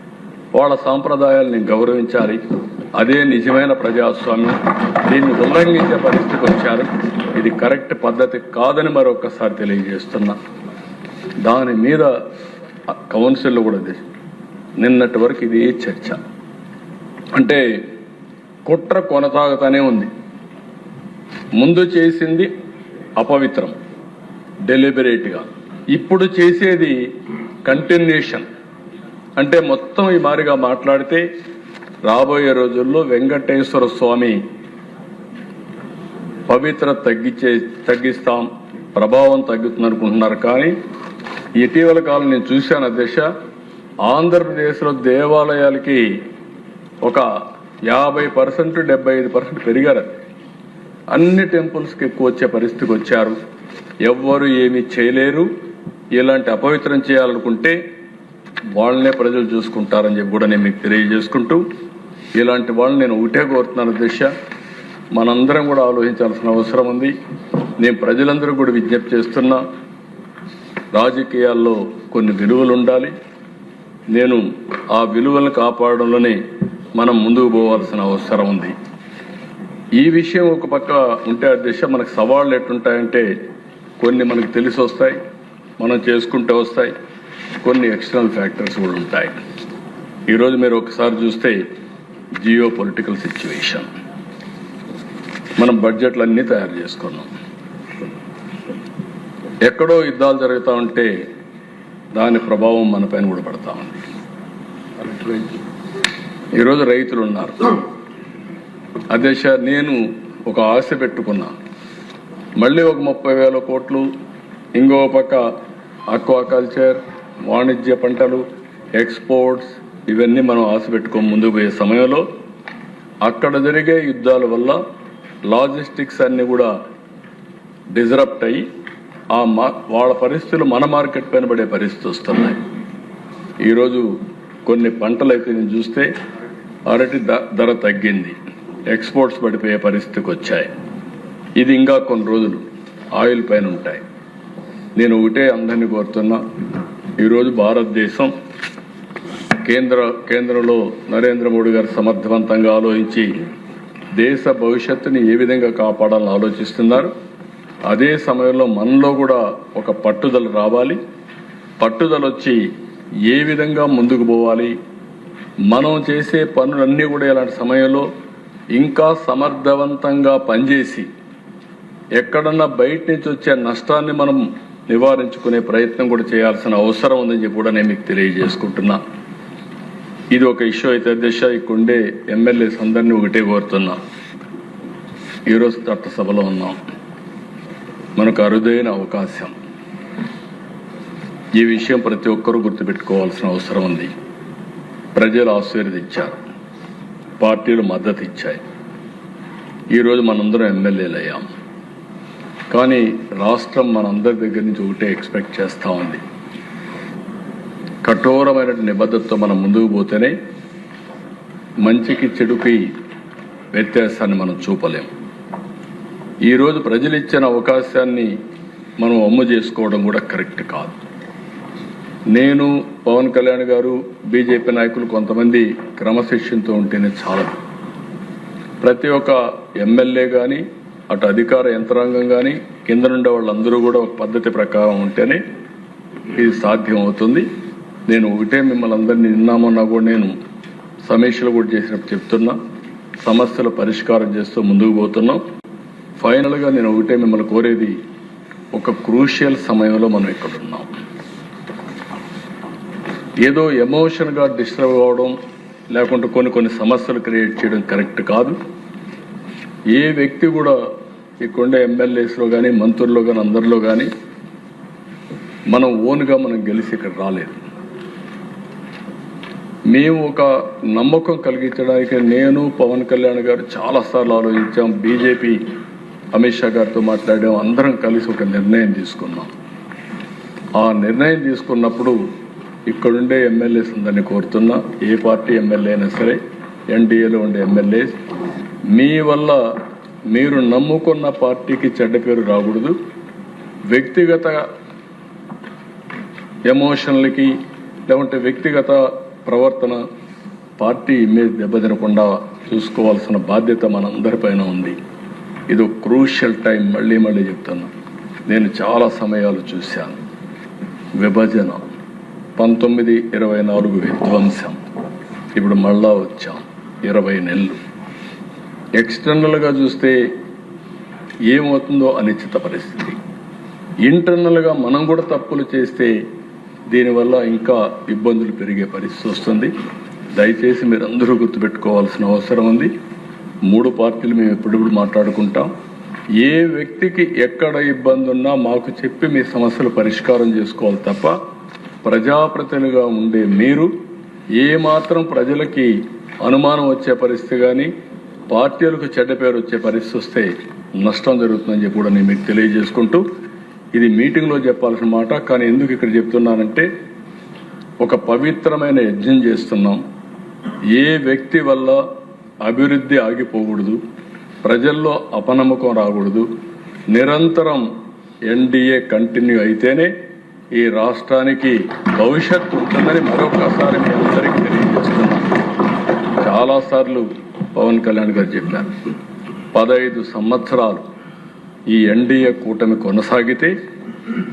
వాళ్ళ సాంప్రదాయాలను గౌరవించాలి. అదే నిజమైన ప్రజాస్వామ్యం. దీన్ని ఉల్లంఘించే పరిస్థితికి వచ్చారు. ఇది కరెక్ట్ పద్ధతి కాదని మరొకసారి తెలియజేస్తున్నా. దాని మీద కౌన్సిల్లో కూడా నిన్నటి వరకు ఇది చర్చ. అంటే కుట్ర కొనసాగుతూనే ఉంది. ముందు చేసింది అపవిత్రం డెలిబరేట్గా, ఇప్పుడు చేసేది కంటిన్యూషన్. అంటే మొత్తం ఈ మారిగా మాట్లాడితే రాబోయే రోజుల్లో వెంకటేశ్వర స్వామి పవిత్ర తగ్గిస్తాం, ప్రభావం తగ్గుతుంది అనుకుంటున్నారు. కానీ ఇటీవల కాలం నేను చూశాను అధ్యక్ష, ఆంధ్రప్రదేశ్లో దేవాలయాలకి ఒక 50% 75% పెరిగారు. అన్ని టెంపుల్స్కి ఎక్కువ వచ్చే పరిస్థితికి వచ్చారు. ఎవ్వరు ఏమీ చేయలేరు. ఇలాంటి అపవిత్రం చేయాలనుకుంటే వాళ్ళనే ప్రజలు చూసుకుంటారని చెప్పి కూడా నేను మీకు తెలియజేసుకుంటూ, ఇలాంటి వాళ్ళని నేను ఒకటే కోరుతున్నాను అధ్యక్ష, మనందరం కూడా ఆలోచించాల్సిన అవసరం ఉంది. నేను ప్రజలందరూ కూడా విజ్ఞప్తి చేస్తున్నా, రాజకీయాల్లో కొన్ని విలువలు ఉండాలి. నేను ఆ విలువలను కాపాడడంలోనే మనం ముందుకు పోవాల్సిన అవసరం ఉంది. ఈ విషయం ఒక పక్క ఉంటే అధ్యక్ష, మనకు సవాళ్ళు ఎట్టుంటాయంటే కొన్ని మనకు తెలిసి వస్తాయి, మనం చేసుకుంటూ వస్తాయి. కొన్ని ఎక్స్టర్నల్ ఫ్యాక్టర్స్ కూడా ఉంటాయి. ఈరోజు మీరు ఒకసారి చూస్తే జియో పొలిటికల్ సిచ్యువేషన్, మనం బడ్జెట్లు అన్నీ తయారు చేసుకున్నాం. ఎక్కడో యుద్ధాలు జరుగుతూ ఉంటే దాని ప్రభావం మన పైన కూడా పడతా ఉంది. ఈరోజు రైతులు ఉన్నారు అధ్యక్ష. నేను ఒక ఆశ పెట్టుకున్నా, మళ్ళీ ఒక 30,000 కోట్లు, ఇంకో పక్క ఆక్వాకల్చర్, వాణిజ్య పంటలు, ఎక్స్పోర్ట్స్, ఇవన్నీ మనం ఆశ పెట్టుకొని ముందుకు పోయే సమయంలో అక్కడ జరిగే యుద్ధాల వల్ల లాజిస్టిక్స్ అన్నీ కూడా డిజరప్ట్ అయ్యి వాళ్ళ పరిస్థితులు మన మార్కెట్ పైన పడే పరిస్థితి వస్తున్నాయి. ఈరోజు కొన్ని పంటలు అయితే నేను చూస్తే అరటి ధర తగ్గింది, ఎక్స్పోర్ట్స్ పడిపోయే పరిస్థితికి వచ్చాయి. ఇది ఇంకా కొన్ని రోజులు ఆయిల్ పైన ఉంటాయి. నేను ఒకటే అందరినీ కోరుతున్నా, ఈరోజు భారతదేశం కేంద్రంలో నరేంద్ర మోడీ గారు సమర్థవంతంగా ఆలోచించి దేశ భవిష్యత్తుని ఏ విధంగా కాపాడాలని ఆలోచిస్తున్నారు. అదే సమయంలో మనలో కూడా ఒక పట్టుదల రావాలి. పట్టుదల వచ్చి ఏ విధంగా ముందుకు పోవాలి, మనం చేసే పనులన్నీ కూడా ఇలాంటి సమయంలో ఇంకా సమర్థవంతంగా పనిచేసి ఎక్కడన్నా బయట నుంచి వచ్చే నష్టాన్ని మనం నివారించుకునే ప్రయత్నం కూడా చేయాల్సిన అవసరం ఉందని చెప్పి కూడా నేను మీకు తెలియజేసుకుంటున్నా. ఇది ఒక ఇష్యూ అయితే అధ్యక్ష, ఇక్కడుండే ఎమ్మెల్యేస్ అందరినీ ఒకటే కోరుతున్నా. ఈరోజు చట్టసభలో ఉన్నాం, మనకు అరుదైన అవకాశం. ఈ విషయం ప్రతి ఒక్కరూ గుర్తుపెట్టుకోవాల్సిన అవసరం ఉంది. ప్రజలు ఆశీర్వదించారు, పార్టీలు మద్దతు ఇచ్చాయి. ఈరోజు మనందరం ఎమ్మెల్యేలు అయ్యాం. కానీ రాష్ట్రం మనందరి దగ్గర నుంచి ఒకటే ఎక్స్పెక్ట్ చేస్తూ ఉంది. కఠోరమైన నిబద్ధతతో మనం ముందుకు పోతేనే మంచికి చెడుకి వ్యత్యాసాన్ని మనం చూపలేం. ఈరోజు ప్రజలు ఇచ్చిన అవకాశాన్ని మనం అమ్ము చేసుకోవడం కూడా కరెక్ట్ కాదు. నేను, పవన్ కళ్యాణ్ గారు, బీజేపీ నాయకులు కొంతమంది క్రమశిక్షణతో ఉంటేనే చాలదు. ప్రతి ఒక్క ఎమ్మెల్యే కానీ, అటు అధికార యంత్రాంగం కానీ, కింద నుండే వాళ్ళందరూ కూడా ఒక పద్ధతి ప్రకారం ఉంటేనే ఇది సాధ్యం అవుతుంది. నేను ఒకటే మిమ్మల్ని అందరినీ నిన్నామన్నా కూడా నేను సమీక్షలు కూడా చేసినప్పుడు చెప్తున్నా, సమస్యల పరిష్కారం చేస్తూ ముందుకు పోతున్నాం. ఫైనల్గా నేను ఒకటే మిమ్మల్ని కోరేది, ఒక క్రూషియల్ సమయంలో మనం ఇక్కడ ఉన్నాం. ఏదో ఎమోషన్గా డిస్టర్బ్ అవ్వడం లేకుంటే కొన్ని సమస్యలు క్రియేట్ చేయడం కరెక్ట్ కాదు. ఏ వ్యక్తి కూడా ఇక్కడుండే ఎమ్మెల్యేస్లో కానీ మంత్రుల్లో కానీ అందరిలో కానీ మనం ఓన్గా మనం గెలిచి ఇక్కడ రాలేదు. మేము ఒక నమ్మకం కలిగించడానికి నేను పవన్ కళ్యాణ్ గారు చాలాసార్లు ఆలోచించాం. బీజేపీ అమిత్ షా గారితో మాట్లాడాం. అందరం కలిసి ఒక నిర్ణయం తీసుకున్నాం. ఆ నిర్ణయం తీసుకున్నప్పుడు ఇక్కడుండే ఎమ్మెల్యేస్ అందరినీ కోరుతున్నా, ఏ పార్టీ ఎమ్మెల్యే అయినా సరే, ఎన్డీఏలో ఉండే ఎమ్మెల్యేస్, మీ వల్ల మీరు నమ్ముకున్న పార్టీకి చెడ్డ పేరు రాకూడదు. వ్యక్తిగత ఎమోషన్లకి లేకుంటే వ్యక్తిగత ప్రవర్తన పార్టీ ఇమేజ్ దెబ్బతినకుండా చూసుకోవాల్సిన బాధ్యత మనందరిపైన ఉంది. ఇది క్రూషియల్ టైం. మళ్ళీ చెప్తున్నా, నేను చాలా సమయాలు చూశాను. విభజన, 1924 విధ్వంసం, ఇప్పుడు మళ్ళా వచ్చాం 20 నెలలు. ఎక్స్టర్నల్గా చూస్తే ఏమవుతుందో అనిశ్చిత పరిస్థితి. ఇంటర్నల్గా మనం కూడా తప్పులు చేస్తే దీనివల్ల ఇంకా ఇబ్బందులు పెరిగే పరిస్థితి వస్తుంది. దయచేసి మీరందరూ గుర్తుపెట్టుకోవాల్సిన అవసరం ఉంది. 3 పార్టీలు మేము ఎప్పుడప్పుడు మాట్లాడుకుంటాం. ఏ వ్యక్తికి ఎక్కడ ఇబ్బంది ఉన్నా మాకు చెప్పి మీ సమస్యలు పరిష్కారం చేసుకోవాలి తప్ప, ప్రజాప్రతినిధిగా ఉండే మీరు ఏమాత్రం ప్రజలకి అనుమానం వచ్చే పరిస్థితి కానీ పార్టీలకు చెడ్డ పేరు వచ్చే పరిస్థితి వస్తే నష్టం జరుగుతుందని చెప్పి కూడా నేను మీకు తెలియజేసుకుంటూ, ఇది మీటింగ్లో చెప్పాల్సిన మాట, కానీ ఎందుకు ఇక్కడ చెప్తున్నానంటే ఒక పవిత్రమైన యజ్ఞం చేస్తున్నాం. ఏ వ్యక్తి వల్ల అభివృద్ధి ఆగిపోకూడదు, ప్రజల్లో అపనమ్మకం రాకూడదు. నిరంతరం ఎన్డీఏ కంటిన్యూ అయితేనే ఈ రాష్ట్రానికి భవిష్యత్తు ఉంటుందని మరొకసారి మీ అందరికీ తెలియజేస్తున్నాను. చాలాసార్లు పవన్ కళ్యాణ్ గారు చెప్పారు, 15 సంవత్సరాలు ఈ ఎన్డీఏ కూటమి కొనసాగితే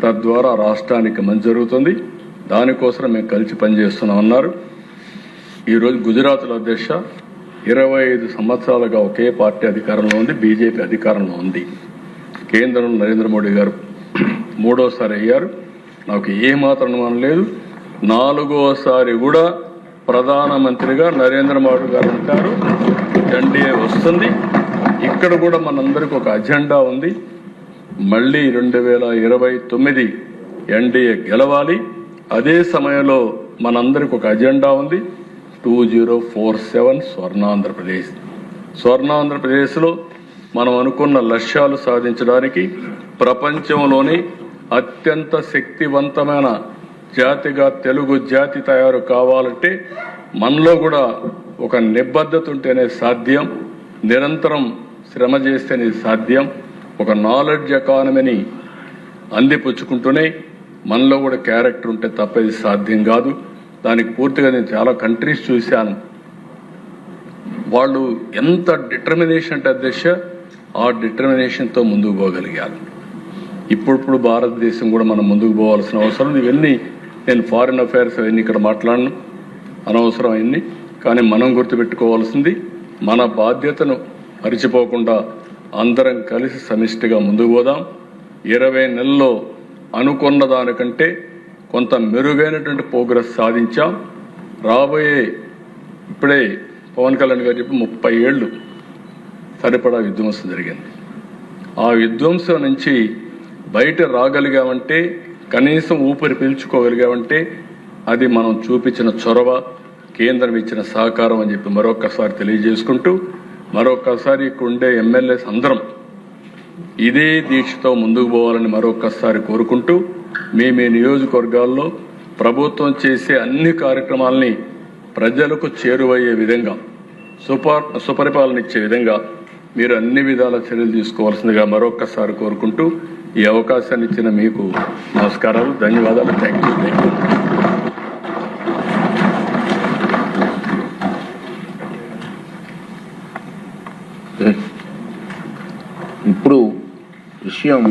తద్వారా రాష్ట్రానికి మంచి జరుగుతుంది, దానికోసం మేము కలిసి పనిచేస్తున్నామన్నారు. ఈరోజు గుజరాత్లో అధ్యక్ష 25 సంవత్సరాలుగా ఒకే పార్టీ అధికారంలో ఉంది, బీజేపీ అధికారంలో ఉంది. కేంద్రంలో నరేంద్ర మోడీ గారు 3వసారి అయ్యారు. నాకు ఏమాత్రం అనుమానం లేదు. 4వసారి కూడా ప్రధానమంత్రిగా నరేంద్ర మోడీ గారు ఉంటారు. ఎన్డీఏ వస్తుంది. ఇక్కడ కూడా మనందరికి ఒక అజెండా ఉంది. మళ్ళీ 2029 ఎన్డీఏ గెలవాలి. అదే సమయంలో మనందరికి ఒక అజెండా ఉంది, 2047 స్వర్ణాంధ్రప్రదేశ్. స్వర్ణాంధ్రప్రదేశ్లో మనం అనుకున్న లక్ష్యాలు సాధించడానికి ప్రపంచంలోని అత్యంత శక్తివంతమైన జాతిగా తెలుగు జాతి తయారు కావాలంటే మనలో కూడా ఒక నిబద్ధత ఉంటేనే సాధ్యం. నిరంతరం శ్రమ చేస్తేనే సాధ్యం. ఒక నాలెడ్జ్ ఎకానమీని అందిపుచ్చుకుంటూనే మనలో కూడా క్యారెక్టర్ ఉంటే తప్ప ఇది సాధ్యం కాదు. దానికి పూర్తిగా నేను చాలా కంట్రీస్ చూశాను. వాళ్ళు ఎంత డిటర్మినేషన్ అంటే అధ్యక్ష, ఆ డిటర్మినేషన్తో ముందుకు పోగలిగారు. ఇప్పుడు భారతదేశం కూడా మనం ముందుకు పోవాల్సిన అవసరం. ఇవన్నీ నేను ఫారిన్ అఫైర్స్ అవన్నీ ఇక్కడ మాట్లాడను, అనవసరం అవన్నీ. కానీ మనం గుర్తుపెట్టుకోవాల్సింది, మన బాధ్యతను మరిచిపోకుండా అందరం కలిసి సమిష్టిగా ముందుకు పోదాం. 20 నెలల్లో అనుకున్న దానికంటే కొంత మెరుగైనటువంటి ప్రోగ్రెస్ సాధించాం. రాబోయే ఇప్పుడే పవన్ కళ్యాణ్ గారు చెప్పి 30 ఏళ్ళు సరిపడా విధ్వంసం జరిగింది. ఆ విధ్వంసం నుంచి బయట రాగలిగామంటే, కనీసం ఊపిరి పీల్చుకోగలిగామంటే అది మనం చూపించిన చొరవ, కేంద్రం ఇచ్చిన సహకారం అని చెప్పి మరొకసారి తెలియజేసుకుంటూ, మరొకసారి ఇక్కడ ఉండే ఎమ్మెల్యేస్ అందరం ఇదే దీక్షతో ముందుకు పోవాలని మరొకసారి కోరుకుంటూ, మీ నియోజకవర్గాల్లో ప్రభుత్వం చేసే అన్ని కార్యక్రమాలని ప్రజలకు చేరువయ్యే విధంగా, సుపరిపాలన ఇచ్చే విధంగా మీరు అన్ని విధాల చర్యలు తీసుకోవాల్సిందిగా మరొకసారి కోరుకుంటూ, ఈ అవకాశాన్ని ఇచ్చిన మీకు నమస్కారాలు, ధన్యవాదాలు. Thank you. ఇప్పుడు విషయం